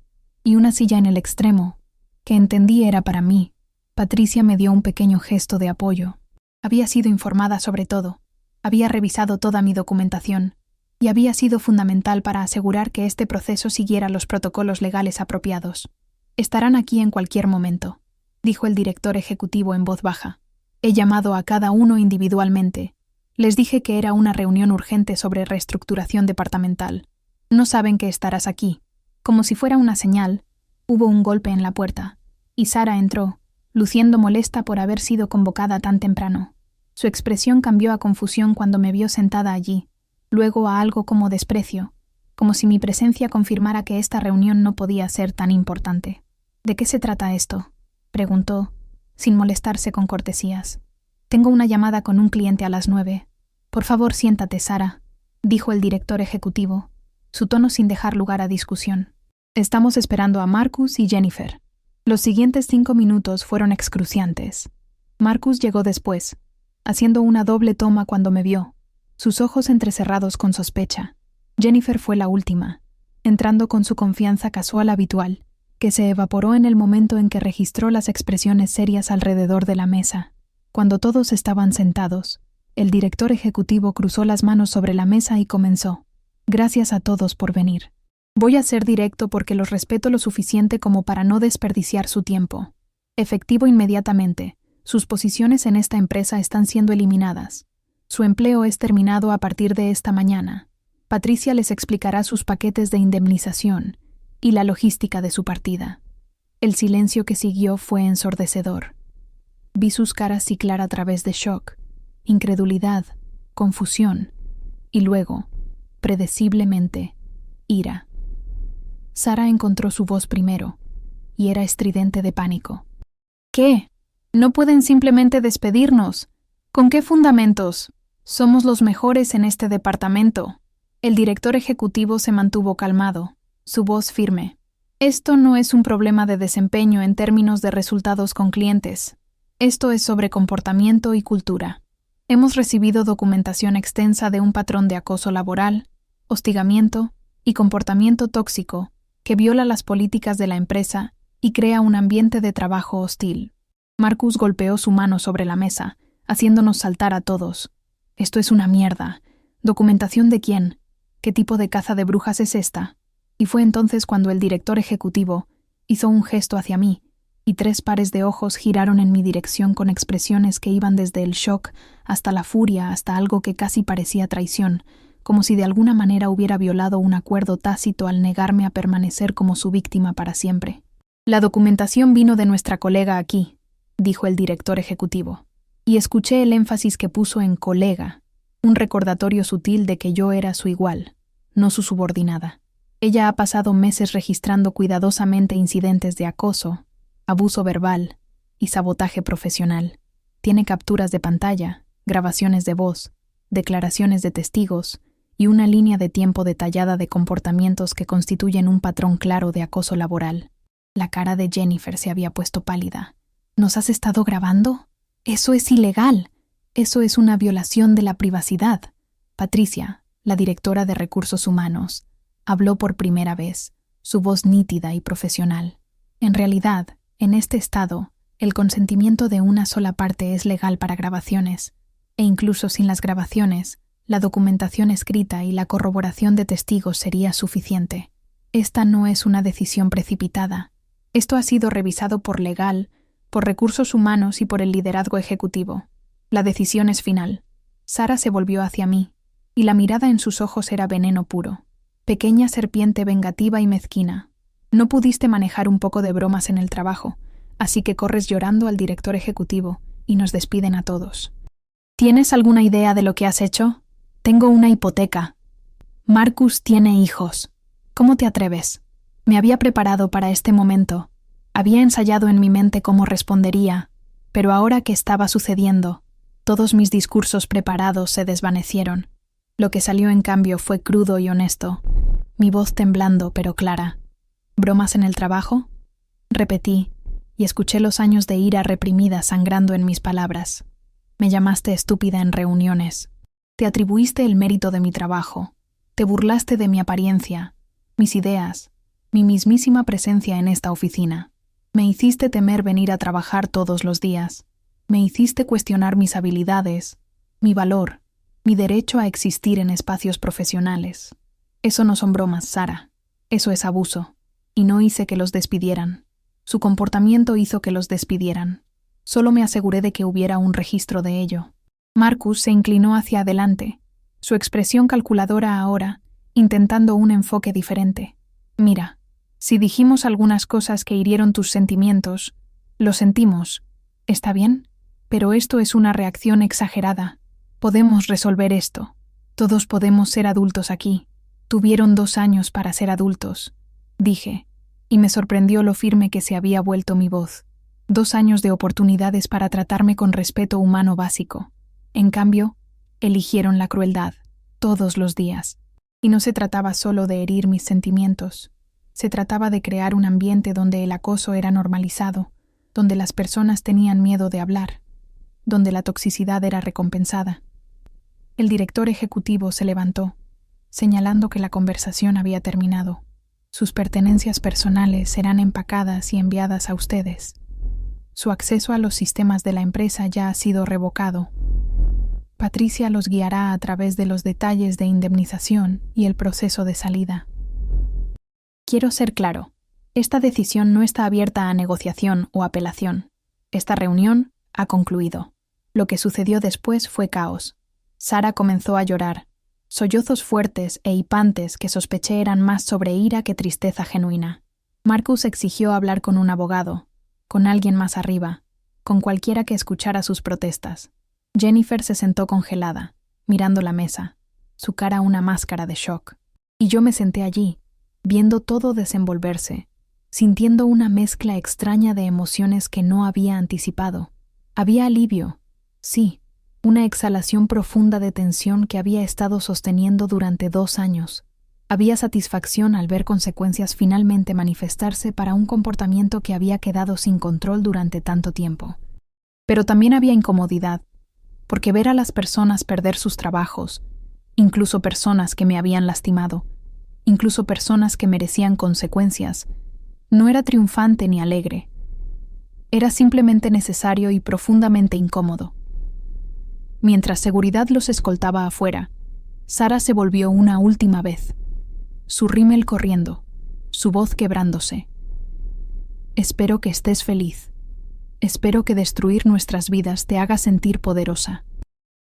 y una silla en el extremo, que entendí era para mí. Patricia me dio un pequeño gesto de apoyo. Había sido informada sobre todo. Había revisado toda mi documentación y había sido fundamental para asegurar que este proceso siguiera los protocolos legales apropiados. Estarán aquí en cualquier momento, dijo el director ejecutivo en voz baja. He llamado a cada uno individualmente. Les dije que era una reunión urgente sobre reestructuración departamental. No saben que estarás aquí. Como si fuera una señal, hubo un golpe en la puerta, y Sara entró, luciendo molesta por haber sido convocada tan temprano. Su expresión cambió a confusión cuando me vio sentada allí, luego a algo como desprecio, como si mi presencia confirmara que esta reunión no podía ser tan importante. ¿De qué se trata esto?, preguntó, sin molestarse con cortesías. Tengo una llamada con un cliente a las 9. Por favor, siéntate, Sara, dijo el director ejecutivo, su tono sin dejar lugar a discusión. Estamos esperando a Marcus y Jennifer. Los siguientes 5 minutos fueron excruciantes. Marcus llegó después, haciendo una doble toma cuando me vio, sus ojos entrecerrados con sospecha. Jennifer fue la última, entrando con su confianza casual habitual, que se evaporó en el momento en que registró las expresiones serias alrededor de la mesa. Cuando todos estaban sentados, el director ejecutivo cruzó las manos sobre la mesa y comenzó. Gracias a todos por venir. Voy a ser directo porque los respeto lo suficiente como para no desperdiciar su tiempo. Efectivo inmediatamente. Sus posiciones en esta empresa están siendo eliminadas. Su empleo es terminado a partir de esta mañana. Patricia les explicará sus paquetes de indemnización y la logística de su partida. El silencio que siguió fue ensordecedor. Vi sus caras ciclar a través de shock, incredulidad, confusión y luego, predeciblemente, ira. Sara encontró su voz primero, y era estridente de pánico. ¿Qué? No pueden simplemente despedirnos. ¿Con qué fundamentos? Somos los mejores en este departamento. El director ejecutivo se mantuvo calmado, su voz firme. Esto no es un problema de desempeño en términos de resultados con clientes. Esto es sobre comportamiento y cultura. Hemos recibido documentación extensa de un patrón de acoso laboral, hostigamiento y comportamiento tóxico que viola las políticas de la empresa y crea un ambiente de trabajo hostil. Marcus golpeó su mano sobre la mesa, haciéndonos saltar a todos. Esto es una mierda. ¿Documentación de quién? ¿Qué tipo de caza de brujas es esta? Y fue entonces cuando el director ejecutivo hizo un gesto hacia mí, y 3 pares de ojos giraron en mi dirección con expresiones que iban desde el shock hasta la furia hasta algo que casi parecía traición, como si de alguna manera hubiera violado un acuerdo tácito al negarme a permanecer como su víctima para siempre. La documentación vino de nuestra colega aquí, dijo el director ejecutivo, y escuché el énfasis que puso en colega, un recordatorio sutil de que yo era su igual, no su subordinada. Ella ha pasado meses registrando cuidadosamente incidentes de acoso, abuso verbal y sabotaje profesional. Tiene capturas de pantalla, grabaciones de voz, declaraciones de testigos y una línea de tiempo detallada de comportamientos que constituyen un patrón claro de acoso laboral. La cara de Jennifer se había puesto pálida. ¿Nos has estado grabando? Eso es ilegal. Eso es una violación de la privacidad. Patricia, la directora de Recursos Humanos, habló por primera vez, su voz nítida y profesional. En realidad, en este estado, el consentimiento de una sola parte es legal para grabaciones, e incluso sin las grabaciones, la documentación escrita y la corroboración de testigos sería suficiente. Esta no es una decisión precipitada. Esto ha sido revisado por legal, por Recursos Humanos y por el liderazgo ejecutivo. La decisión es final. Sara se volvió hacia mí, y la mirada en sus ojos era veneno puro. Pequeña serpiente vengativa y mezquina. No pudiste manejar un poco de bromas en el trabajo, así que corres llorando al director ejecutivo y nos despiden a todos. ¿Tienes alguna idea de lo que has hecho? Tengo una hipoteca. Marcus tiene hijos. ¿Cómo te atreves? Me había preparado para este momento. Había ensayado en mi mente cómo respondería, pero ahora que estaba sucediendo, todos mis discursos preparados se desvanecieron. Lo que salió en cambio fue crudo y honesto, mi voz temblando pero clara. ¿Bromas en el trabajo? Repetí, y escuché los años de ira reprimida sangrando en mis palabras. Me llamaste estúpida en reuniones. Te atribuiste el mérito de mi trabajo. Te burlaste de mi apariencia, mis ideas, mi mismísima presencia en esta oficina. Me hiciste temer venir a trabajar todos los días. Me hiciste cuestionar mis habilidades, mi valor, mi derecho a existir en espacios profesionales. Eso no son bromas, Sara. Eso es abuso. Y no hice que los despidieran. Su comportamiento hizo que los despidieran. Solo me aseguré de que hubiera un registro de ello. Marcus se inclinó hacia adelante, su expresión calculadora ahora, intentando un enfoque diferente. Mira, si dijimos algunas cosas que hirieron tus sentimientos, lo sentimos. ¿Está bien? Pero esto es una reacción exagerada. Podemos resolver esto. Todos podemos ser adultos aquí. Tuvieron 2 años para ser adultos, dije, y me sorprendió lo firme que se había vuelto mi voz. 2 años de oportunidades para tratarme con respeto humano básico. En cambio, eligieron la crueldad, todos los días. Y no se trataba solo de herir mis sentimientos. Se trataba de crear un ambiente donde el acoso era normalizado, donde las personas tenían miedo de hablar, donde la toxicidad era recompensada. El director ejecutivo se levantó, señalando que la conversación había terminado. Sus pertenencias personales serán empacadas y enviadas a ustedes. Su acceso a los sistemas de la empresa ya ha sido revocado. Patricia los guiará a través de los detalles de indemnización y el proceso de salida. Quiero ser claro, esta decisión no está abierta a negociación o apelación. Esta reunión ha concluido. Lo que sucedió después fue caos. Sara comenzó a llorar, sollozos fuertes e hipantes que sospeché eran más sobre ira que tristeza genuina. Marcus exigió hablar con un abogado, con alguien más arriba, con cualquiera que escuchara sus protestas. Jennifer se sentó congelada, mirando la mesa, su cara una máscara de shock. Y yo me senté allí, viendo todo desenvolverse, sintiendo una mezcla extraña de emociones que no había anticipado. Había alivio, sí, una exhalación profunda de tensión que había estado sosteniendo durante 2 años. Había satisfacción al ver consecuencias finalmente manifestarse para un comportamiento que había quedado sin control durante tanto tiempo. Pero también había incomodidad, porque ver a las personas perder sus trabajos, incluso personas que me habían lastimado, incluso personas que merecían consecuencias, no era triunfante ni alegre. Era simplemente necesario y profundamente incómodo. Mientras seguridad los escoltaba afuera, Sara se volvió una última vez, su rímel corriendo, su voz quebrándose. Espero que estés feliz. Espero que destruir nuestras vidas te haga sentir poderosa.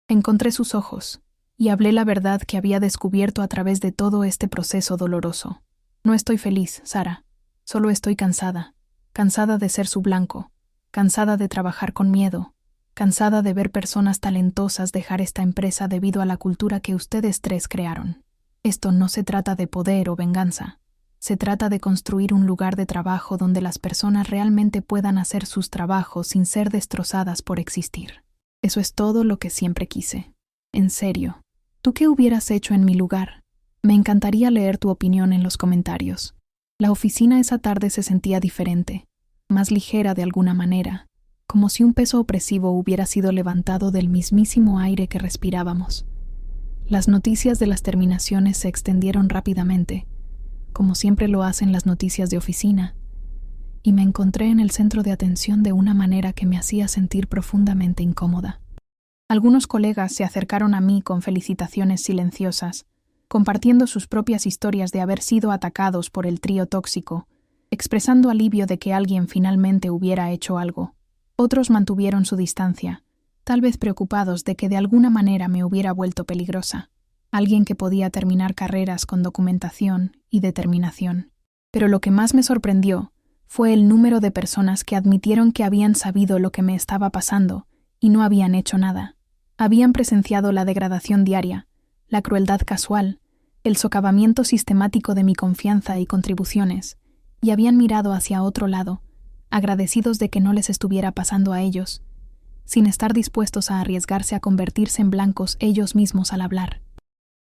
Encontré sus ojos y hablé la verdad que había descubierto a través de todo este proceso doloroso. No estoy feliz, Sara. Solo estoy cansada. Cansada de ser su blanco. Cansada de trabajar con miedo. Cansada de ver personas talentosas dejar esta empresa debido a la cultura que ustedes 3 crearon. Esto no se trata de poder o venganza. Se trata de construir un lugar de trabajo donde las personas realmente puedan hacer sus trabajos sin ser destrozadas por existir. Eso es todo lo que siempre quise. En serio, ¿tú qué hubieras hecho en mi lugar? Me encantaría leer tu opinión en los comentarios. La oficina esa tarde se sentía diferente, más ligera de alguna manera, como si un peso opresivo hubiera sido levantado del mismísimo aire que respirábamos. Las noticias de las terminaciones se extendieron rápidamente, como siempre lo hacen las noticias de oficina, y me encontré en el centro de atención de una manera que me hacía sentir profundamente incómoda. Algunos colegas se acercaron a mí con felicitaciones silenciosas, compartiendo sus propias historias de haber sido atacados por el trío tóxico, expresando alivio de que alguien finalmente hubiera hecho algo. Otros mantuvieron su distancia, tal vez preocupados de que de alguna manera me hubiera vuelto peligrosa, alguien que podía terminar carreras con documentación y determinación. Pero lo que más me sorprendió fue el número de personas que admitieron que habían sabido lo que me estaba pasando y no habían hecho nada. Habían presenciado la degradación diaria, la crueldad casual, el socavamiento sistemático de mi confianza y contribuciones, y habían mirado hacia otro lado, agradecidos de que no les estuviera pasando a ellos, sin estar dispuestos a arriesgarse a convertirse en blancos ellos mismos al hablar.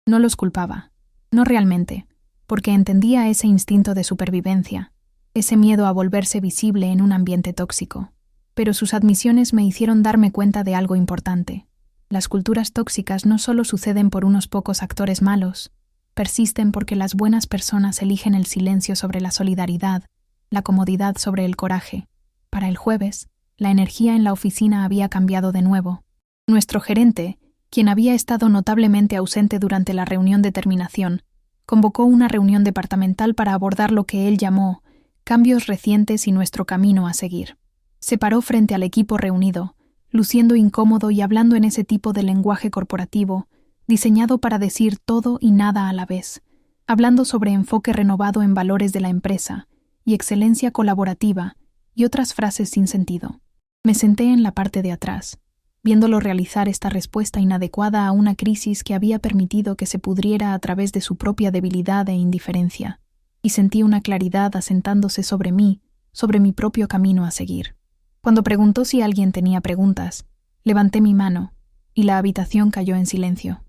No los culpaba, no realmente, porque entendía ese instinto de supervivencia, ese miedo a volverse visible en un ambiente tóxico. Pero sus admisiones me hicieron darme cuenta de algo importante. Las culturas tóxicas no solo suceden por unos pocos actores malos, persisten porque las buenas personas eligen el silencio sobre la solidaridad, la comodidad sobre el coraje. Para el jueves, la energía en la oficina había cambiado de nuevo. Nuestro gerente, quien había estado notablemente ausente durante la reunión de terminación, convocó una reunión departamental para abordar lo que él llamó cambios recientes y nuestro camino a seguir. Se paró frente al equipo reunido, luciendo incómodo y hablando en ese tipo de lenguaje corporativo, diseñado para decir todo y nada a la vez, hablando sobre enfoque renovado en valores de la empresa y excelencia colaborativa y otras frases sin sentido. Me senté en la parte de atrás, viéndolo realizar esta respuesta inadecuada a una crisis que había permitido que se pudriera a través de su propia debilidad e indiferencia, y sentí una claridad asentándose sobre mí, sobre mi propio camino a seguir. Cuando preguntó si alguien tenía preguntas, levanté mi mano, y la habitación cayó en silencio.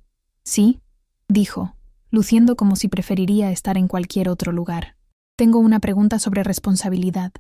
«Sí», dijo, luciendo como si preferiría estar en cualquier otro lugar. «Tengo una pregunta sobre responsabilidad»,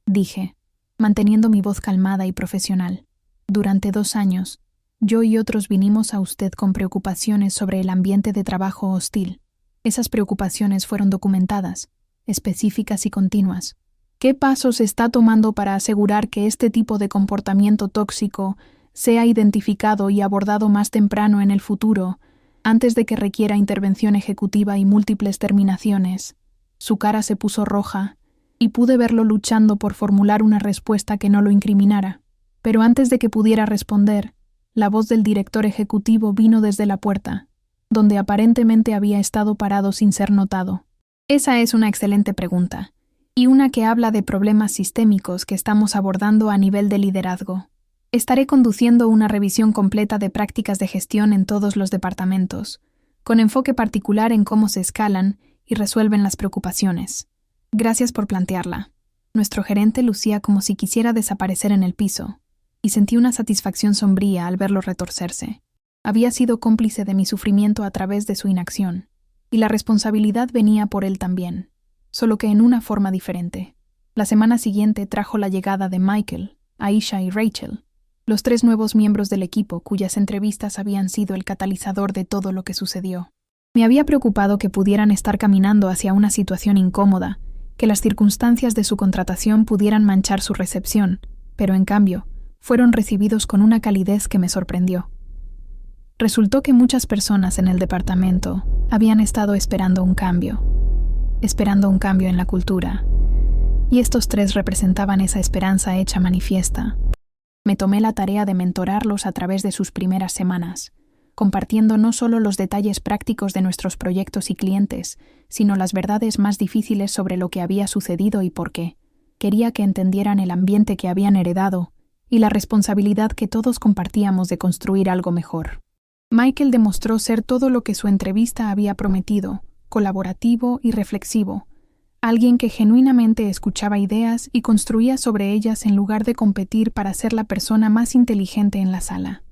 dije, manteniendo mi voz calmada y profesional. «Durante 2 años, yo y otros vinimos a usted con preocupaciones sobre el ambiente de trabajo hostil. Esas preocupaciones fueron documentadas, específicas y continuas. ¿Qué pasos está tomando para asegurar que este tipo de comportamiento tóxico sea identificado y abordado más temprano en el futuro, antes de que requiera intervención ejecutiva y múltiples terminaciones?» Su cara se puso roja, y pude verlo luchando por formular una respuesta que no lo incriminara. Pero antes de que pudiera responder, la voz del director ejecutivo vino desde la puerta, donde aparentemente había estado parado sin ser notado. «Esa es una excelente pregunta, y una que habla de problemas sistémicos que estamos abordando a nivel de liderazgo. Estaré conduciendo una revisión completa de prácticas de gestión en todos los departamentos, con enfoque particular en cómo se escalan y resuelven las preocupaciones. Gracias por plantearla». Nuestro gerente lucía como si quisiera desaparecer en el piso, y sentí una satisfacción sombría al verlo retorcerse. Había sido cómplice de mi sufrimiento a través de su inacción, y la responsabilidad venía por él también, solo que en una forma diferente. La semana siguiente trajo la llegada de Michael, Aisha y Rachel, los 3 nuevos miembros del equipo cuyas entrevistas habían sido el catalizador de todo lo que sucedió. Me había preocupado que pudieran estar caminando hacia una situación incómoda, que las circunstancias de su contratación pudieran manchar su recepción, pero en cambio, fueron recibidos con una calidez que me sorprendió. Resultó que muchas personas en el departamento habían estado esperando un cambio en la cultura, y estos 3 representaban esa esperanza hecha manifiesta. Me tomé la tarea de mentorarlos a través de sus primeras semanas, compartiendo no solo los detalles prácticos de nuestros proyectos y clientes, sino las verdades más difíciles sobre lo que había sucedido y por qué. Quería que entendieran el ambiente que habían heredado y la responsabilidad que todos compartíamos de construir algo mejor. Michael demostró ser todo lo que su entrevista había prometido, colaborativo y reflexivo, Alguien que genuinamente escuchaba ideas y construía sobre ellas en lugar de competir para ser la persona más inteligente en la sala.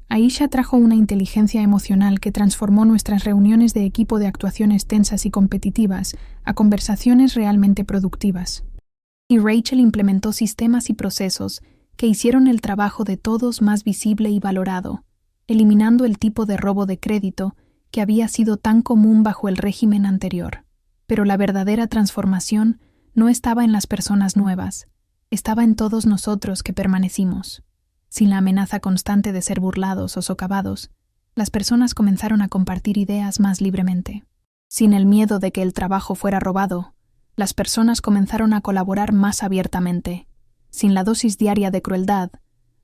Aisha trajo una inteligencia emocional que transformó nuestras reuniones de equipo de actuaciones tensas y competitivas a conversaciones realmente productivas. Y Rachel implementó sistemas y procesos que hicieron el trabajo de todos más visible y valorado, eliminando el tipo de robo de crédito que había sido tan común bajo el régimen anterior. Pero la verdadera transformación no estaba en las personas nuevas, estaba en todos nosotros que permanecimos. Sin la amenaza constante de ser burlados o socavados, las personas comenzaron a compartir ideas más libremente. Sin el miedo de que el trabajo fuera robado, las personas comenzaron a colaborar más abiertamente. Sin la dosis diaria de crueldad,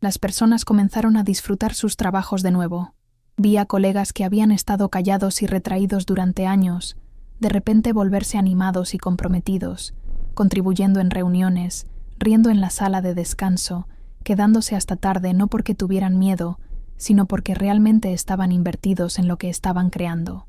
las personas comenzaron a disfrutar sus trabajos de nuevo. Vi a colegas que habían estado callados y retraídos durante años, de repente volverse animados y comprometidos, contribuyendo en reuniones, riendo en la sala de descanso, quedándose hasta tarde no porque tuvieran miedo, sino porque realmente estaban invertidos en lo que estaban creando.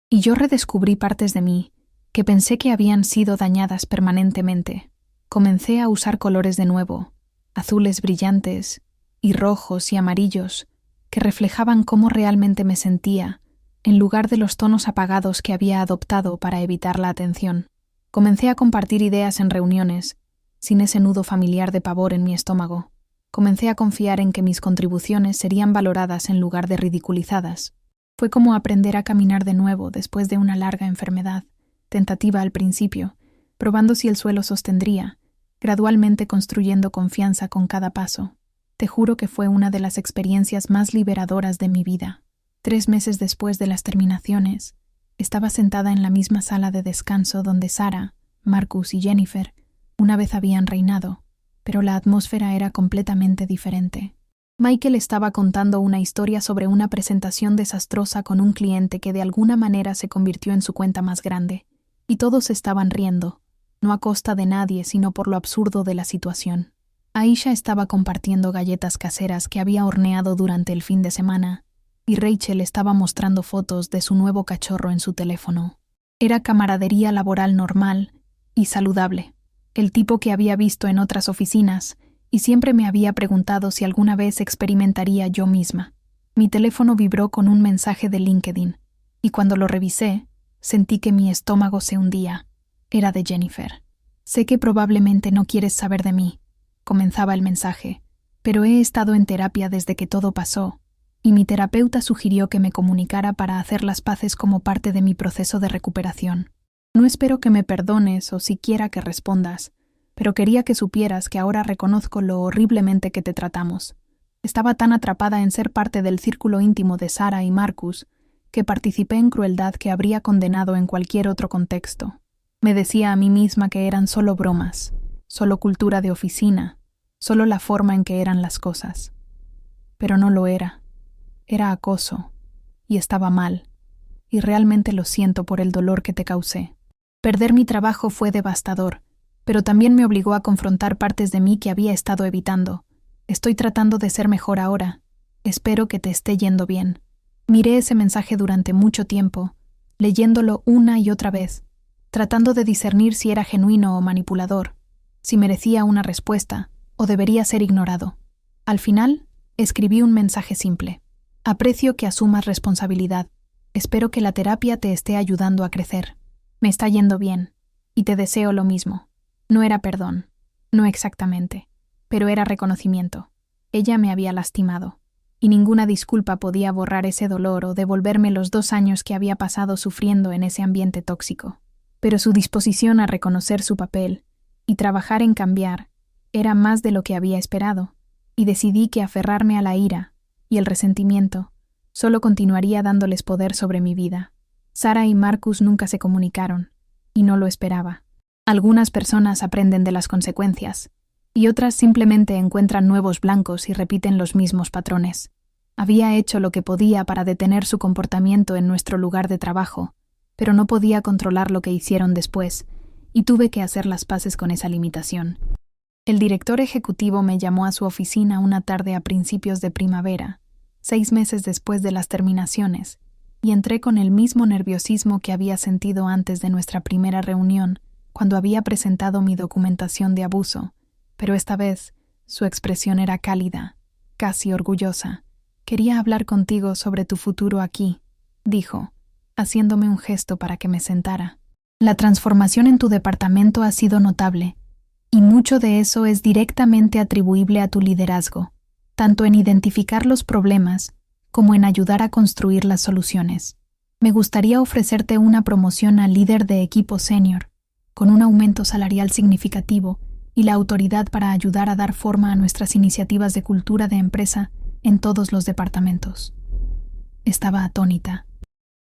Y yo redescubrí partes de mí que pensé que habían sido dañadas permanentemente. Comencé a usar colores de nuevo, azules brillantes y rojos y amarillos, que reflejaban cómo realmente me sentía, en lugar de los tonos apagados que había adoptado para evitar la atención. Comencé a compartir ideas en reuniones, sin ese nudo familiar de pavor en mi estómago. Comencé a confiar en que mis contribuciones serían valoradas en lugar de ridiculizadas. Fue como aprender a caminar de nuevo después de una larga enfermedad, tentativa al principio, probando si el suelo sostendría, gradualmente construyendo confianza con cada paso. Te juro que fue una de las experiencias más liberadoras de mi vida. 3 meses después de las terminaciones, estaba sentada en la misma sala de descanso donde Sarah, Marcus y Jennifer una vez habían reinado, pero la atmósfera era completamente diferente. Michael estaba contando una historia sobre una presentación desastrosa con un cliente que de alguna manera se convirtió en su cuenta más grande, y todos estaban riendo, no a costa de nadie sino por lo absurdo de la situación. Aisha estaba compartiendo galletas caseras que había horneado durante el fin de semana, y Rachel estaba mostrando fotos de su nuevo cachorro en su teléfono. Era camaradería laboral normal y saludable, el tipo que había visto en otras oficinas, y siempre me había preguntado si alguna vez experimentaría yo misma. Mi teléfono vibró con un mensaje de LinkedIn, y cuando lo revisé, sentí que mi estómago se hundía. Era de Jennifer. Sé que probablemente no quieres saber de mí, comenzaba el mensaje, pero he estado en terapia desde que todo pasó, y mi terapeuta sugirió que me comunicara para hacer las paces como parte de mi proceso de recuperación. No espero que me perdones o siquiera que respondas, pero quería que supieras que ahora reconozco lo horriblemente que te tratamos. Estaba tan atrapada en ser parte del círculo íntimo de Sarah y Marcus que participé en crueldad que habría condenado en cualquier otro contexto. Me decía a mí misma que eran solo bromas, solo cultura de oficina, solo la forma en que eran las cosas. Pero no lo era. Era acoso, y estaba mal, y realmente lo siento por el dolor que te causé. Perder mi trabajo fue devastador, pero también me obligó a confrontar partes de mí que había estado evitando. Estoy tratando de ser mejor ahora. Espero que te esté yendo bien. Miré ese mensaje durante mucho tiempo, leyéndolo una y otra vez, tratando de discernir si era genuino o manipulador, si merecía una respuesta o debería ser ignorado. Al final, escribí un mensaje simple. Aprecio que asumas responsabilidad. Espero que la terapia te esté ayudando a crecer. Me está yendo bien, y te deseo lo mismo. No era perdón, no exactamente, pero era reconocimiento. Ella me había lastimado, y ninguna disculpa podía borrar ese dolor o devolverme los 2 años que había pasado sufriendo en ese ambiente tóxico. Pero su disposición a reconocer su papel y trabajar en cambiar era más de lo que había esperado, y decidí que aferrarme a la ira y el resentimiento solo continuaría dándoles poder sobre mi vida. Sarah y Marcus nunca se comunicaron, y no lo esperaba. Algunas personas aprenden de las consecuencias, y otras simplemente encuentran nuevos blancos y repiten los mismos patrones. Había hecho lo que podía para detener su comportamiento en nuestro lugar de trabajo, pero no podía controlar lo que hicieron después, y tuve que hacer las paces con esa limitación. El director ejecutivo me llamó a su oficina una tarde a principios de primavera, 6 meses después de las terminaciones, y entré con el mismo nerviosismo que había sentido antes de nuestra primera reunión, cuando había presentado mi documentación de abuso, pero esta vez su expresión era cálida, casi orgullosa. «Quería hablar contigo sobre tu futuro aquí», dijo, haciéndome un gesto para que me sentara. «La transformación en tu departamento ha sido notable, y mucho de eso es directamente atribuible a tu liderazgo, tanto en identificar los problemas como en ayudar a construir las soluciones. Me gustaría ofrecerte una promoción a líder de equipo senior, con un aumento salarial significativo y la autoridad para ayudar a dar forma a nuestras iniciativas de cultura de empresa en todos los departamentos». Estaba atónita.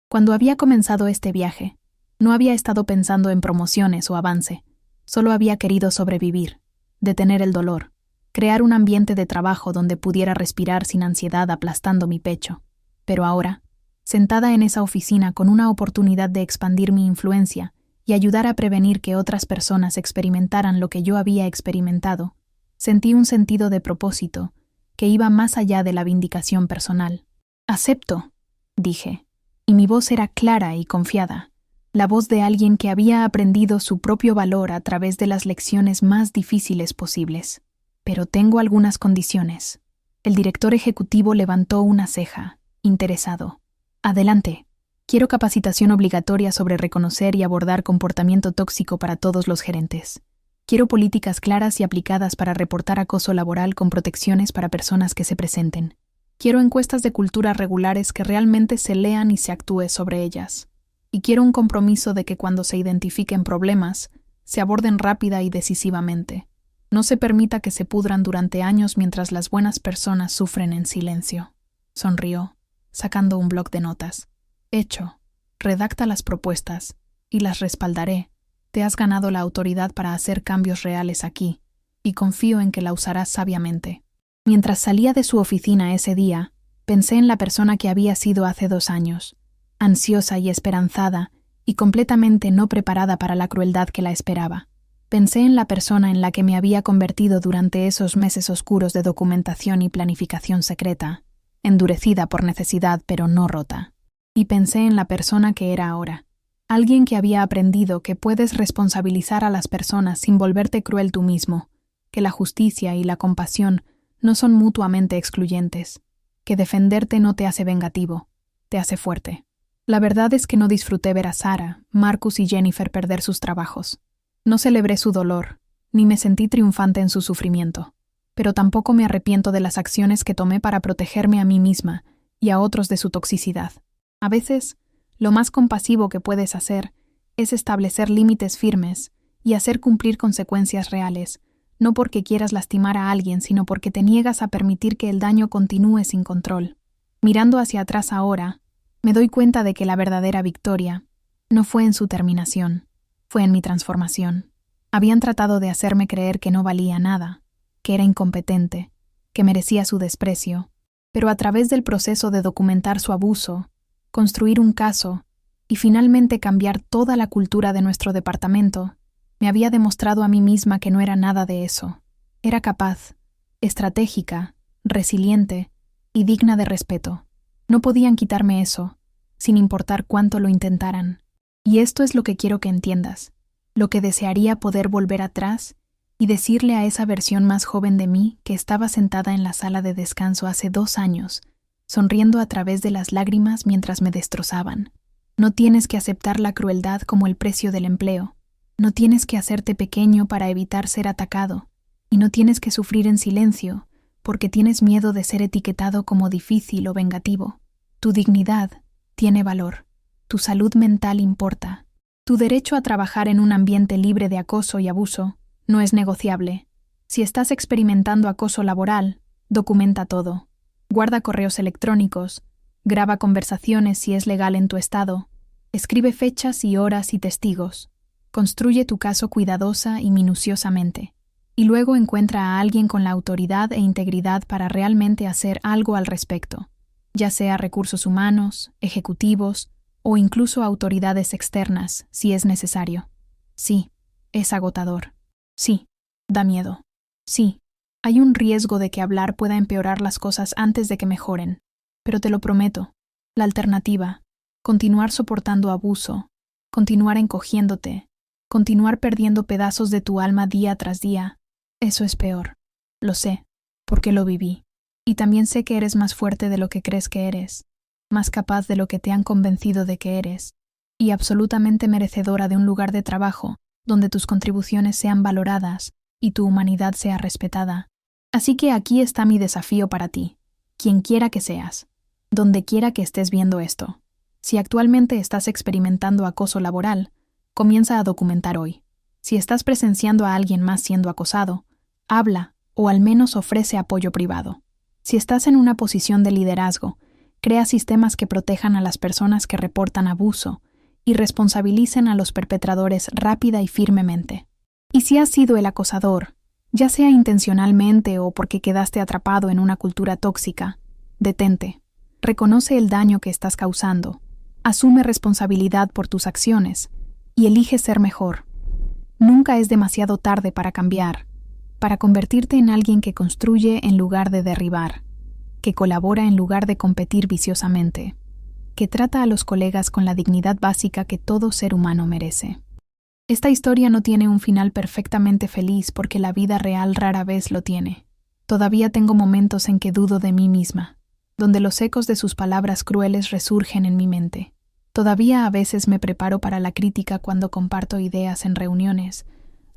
Cuando había comenzado este viaje, no había estado pensando en promociones o avance. Solo había querido sobrevivir, detener el dolor, crear un ambiente de trabajo donde pudiera respirar sin ansiedad aplastando mi pecho. Pero ahora, sentada en esa oficina con una oportunidad de expandir mi influencia y ayudar a prevenir que otras personas experimentaran lo que yo había experimentado, sentí un sentido de propósito que iba más allá de la vindicación personal. «Acepto», dije, y mi voz era clara y confiada, la voz de alguien que había aprendido su propio valor a través de las lecciones más difíciles posibles. «Pero tengo algunas condiciones». El director ejecutivo levantó una ceja, interesado. «Adelante. Quiero capacitación obligatoria sobre reconocer y abordar comportamiento tóxico para todos los gerentes. Quiero políticas claras y aplicadas para reportar acoso laboral con protecciones para personas que se presenten. Quiero encuestas de cultura regulares que realmente se lean y se actúe sobre ellas. Y quiero un compromiso de que cuando se identifiquen problemas, se aborden rápida y decisivamente. No se permita que se pudran durante años mientras las buenas personas sufren en silencio». Sonrió, sacando un bloc de notas. «Hecho. Redacta las propuestas, y las respaldaré. Te has ganado la autoridad para hacer cambios reales aquí, y confío en que la usarás sabiamente». Mientras salía de su oficina ese día, pensé en la persona que había sido hace 2 años, ansiosa y esperanzada, y completamente no preparada para la crueldad que la esperaba. Pensé en la persona en la que me había convertido durante esos meses oscuros de documentación y planificación secreta, endurecida por necesidad pero no rota. Y pensé en la persona que era ahora, alguien que había aprendido que puedes responsabilizar a las personas sin volverte cruel tú mismo, que la justicia y la compasión no son mutuamente excluyentes, que defenderte no te hace vengativo, te hace fuerte. La verdad es que no disfruté ver a Sarah, Marcus y Jennifer perder sus trabajos. No celebré su dolor, ni me sentí triunfante en su sufrimiento, pero tampoco me arrepiento de las acciones que tomé para protegerme a mí misma y a otros de su toxicidad. A veces, lo más compasivo que puedes hacer es establecer límites firmes y hacer cumplir consecuencias reales, no porque quieras lastimar a alguien, sino porque te niegas a permitir que el daño continúe sin control. Mirando hacia atrás ahora, me doy cuenta de que la verdadera victoria no fue en su terminación, fue en mi transformación. Habían tratado de hacerme creer que no valía nada, que era incompetente, que merecía su desprecio, pero a través del proceso de documentar su abuso, construir un caso y finalmente cambiar toda la cultura de nuestro departamento, me había demostrado a mí misma que no era nada de eso. Era capaz, estratégica, resiliente y digna de respeto. No podían quitarme eso, sin importar cuánto lo intentaran. Y esto es lo que quiero que entiendas, lo que desearía poder volver atrás y decirle a esa versión más joven de mí que estaba sentada en la sala de descanso hace 2 años, sonriendo a través de las lágrimas mientras me destrozaban. No tienes que aceptar la crueldad como el precio del empleo. No tienes que hacerte pequeño para evitar ser atacado, y no tienes que sufrir en silencio porque tienes miedo de ser etiquetado como difícil o vengativo. Tu dignidad tiene valor, tu salud mental importa, tu derecho a trabajar en un ambiente libre de acoso y abuso no es negociable. Si estás experimentando acoso laboral, documenta todo. Guarda correos electrónicos, graba conversaciones si es legal en tu estado, escribe fechas y horas y testigos. Construye tu caso cuidadosa y minuciosamente, y luego encuentra a alguien con la autoridad e integridad para realmente hacer algo al respecto, ya sea recursos humanos, ejecutivos o incluso autoridades externas, si es necesario. Sí, es agotador. Sí, da miedo. Sí, hay un riesgo de que hablar pueda empeorar las cosas antes de que mejoren, pero te lo prometo, la alternativa, continuar soportando abuso, continuar encogiéndote, continuar perdiendo pedazos de tu alma día tras día, eso es peor. Lo sé, porque lo viví. Y también sé que eres más fuerte de lo que crees que eres, más capaz de lo que te han convencido de que eres, y absolutamente merecedora de un lugar de trabajo donde tus contribuciones sean valoradas y tu humanidad sea respetada. Así que aquí está mi desafío para ti, quien quiera que seas, donde quiera que estés viendo esto. Si actualmente estás experimentando acoso laboral, comienza a documentar hoy. Si estás presenciando a alguien más siendo acosado, habla o al menos ofrece apoyo privado. Si estás en una posición de liderazgo, crea sistemas que protejan a las personas que reportan abuso y responsabilicen a los perpetradores rápida y firmemente. Y si has sido el acosador, ya sea intencionalmente o porque quedaste atrapado en una cultura tóxica, detente. Reconoce el daño que estás causando, asume responsabilidad por tus acciones y elige ser mejor. Nunca es demasiado tarde para cambiar, para convertirte en alguien que construye en lugar de derribar, que colabora en lugar de competir viciosamente, que trata a los colegas con la dignidad básica que todo ser humano merece. Esta historia no tiene un final perfectamente feliz porque la vida real rara vez lo tiene. Todavía tengo momentos en que dudo de mí misma, donde los ecos de sus palabras crueles resurgen en mi mente. Todavía a veces me preparo para la crítica cuando comparto ideas en reuniones,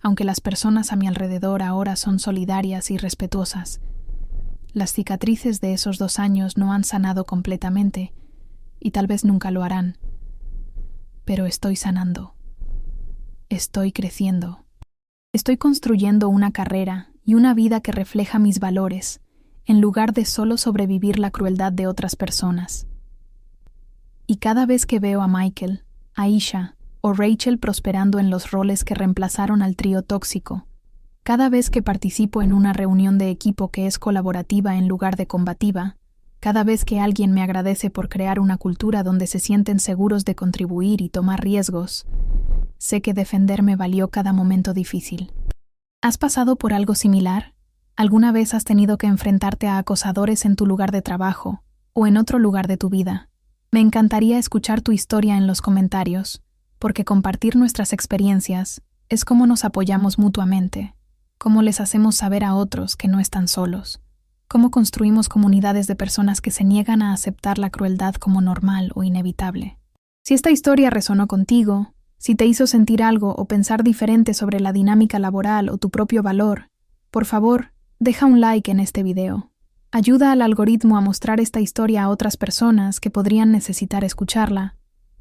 aunque las personas a mi alrededor ahora son solidarias y respetuosas. Las cicatrices de esos 2 años no han sanado completamente, y tal vez nunca lo harán. Pero estoy sanando. Estoy creciendo. Estoy construyendo una carrera y una vida que refleja mis valores, en lugar de solo sobrevivir la crueldad de otras personas. Y cada vez que veo a Michael, Aisha o Rachel prosperando en los roles que reemplazaron al trío tóxico, cada vez que participo en una reunión de equipo que es colaborativa en lugar de combativa, cada vez que alguien me agradece por crear una cultura donde se sienten seguros de contribuir y tomar riesgos, sé que defenderme valió cada momento difícil. ¿Has pasado por algo similar? ¿Alguna vez has tenido que enfrentarte a acosadores en tu lugar de trabajo o en otro lugar de tu vida? Me encantaría escuchar tu historia en los comentarios, porque compartir nuestras experiencias es cómo nos apoyamos mutuamente, cómo les hacemos saber a otros que no están solos, cómo construimos comunidades de personas que se niegan a aceptar la crueldad como normal o inevitable. Si esta historia resonó contigo, si te hizo sentir algo o pensar diferente sobre la dinámica laboral o tu propio valor, por favor, deja un like en este video. Ayuda al algoritmo a mostrar esta historia a otras personas que podrían necesitar escucharla,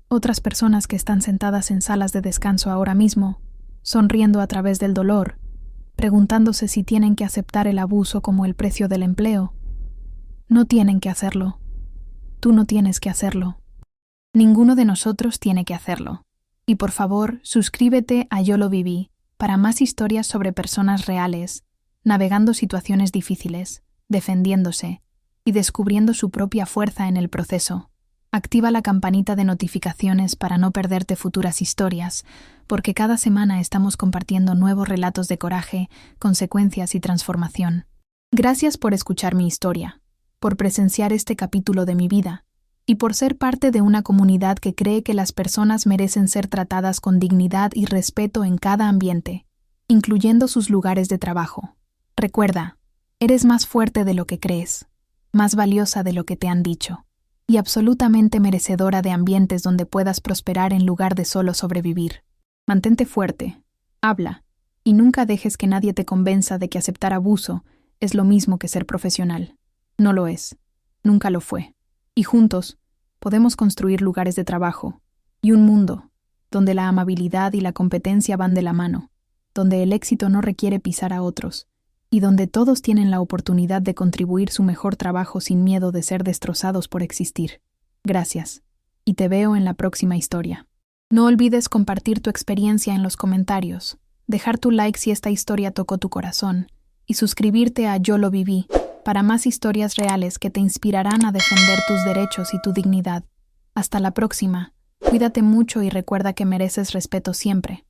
otras personas que están sentadas en salas de descanso ahora mismo, sonriendo a través del dolor, preguntándose si tienen que aceptar el abuso como el precio del empleo. No tienen que hacerlo. Tú no tienes que hacerlo. Ninguno de nosotros tiene que hacerlo. Y por favor, suscríbete a Yo lo viví para más historias sobre personas reales, navegando situaciones difíciles, defendiéndose y descubriendo su propia fuerza en el proceso. Activa la campanita de notificaciones para no perderte futuras historias, porque cada semana estamos compartiendo nuevos relatos de coraje, consecuencias y transformación. Gracias por escuchar mi historia, por presenciar este capítulo de mi vida, y por ser parte de una comunidad que cree que las personas merecen ser tratadas con dignidad y respeto en cada ambiente, incluyendo sus lugares de trabajo. Recuerda, eres más fuerte de lo que crees, más valiosa de lo que te han dicho, y absolutamente merecedora de ambientes donde puedas prosperar en lugar de solo sobrevivir. Mantente fuerte, habla, y nunca dejes que nadie te convenza de que aceptar abuso es lo mismo que ser profesional. No lo es, nunca lo fue. Y juntos, podemos construir lugares de trabajo y un mundo donde la amabilidad y la competencia van de la mano, donde el éxito no requiere pisar a otros, y donde todos tienen la oportunidad de contribuir su mejor trabajo sin miedo de ser destrozados por existir. Gracias, y te veo en la próxima historia. No olvides compartir tu experiencia en los comentarios, dejar tu like si esta historia tocó tu corazón, y suscribirte a Yo lo viví para más historias reales que te inspirarán a defender tus derechos y tu dignidad. Hasta la próxima, cuídate mucho y recuerda que mereces respeto siempre.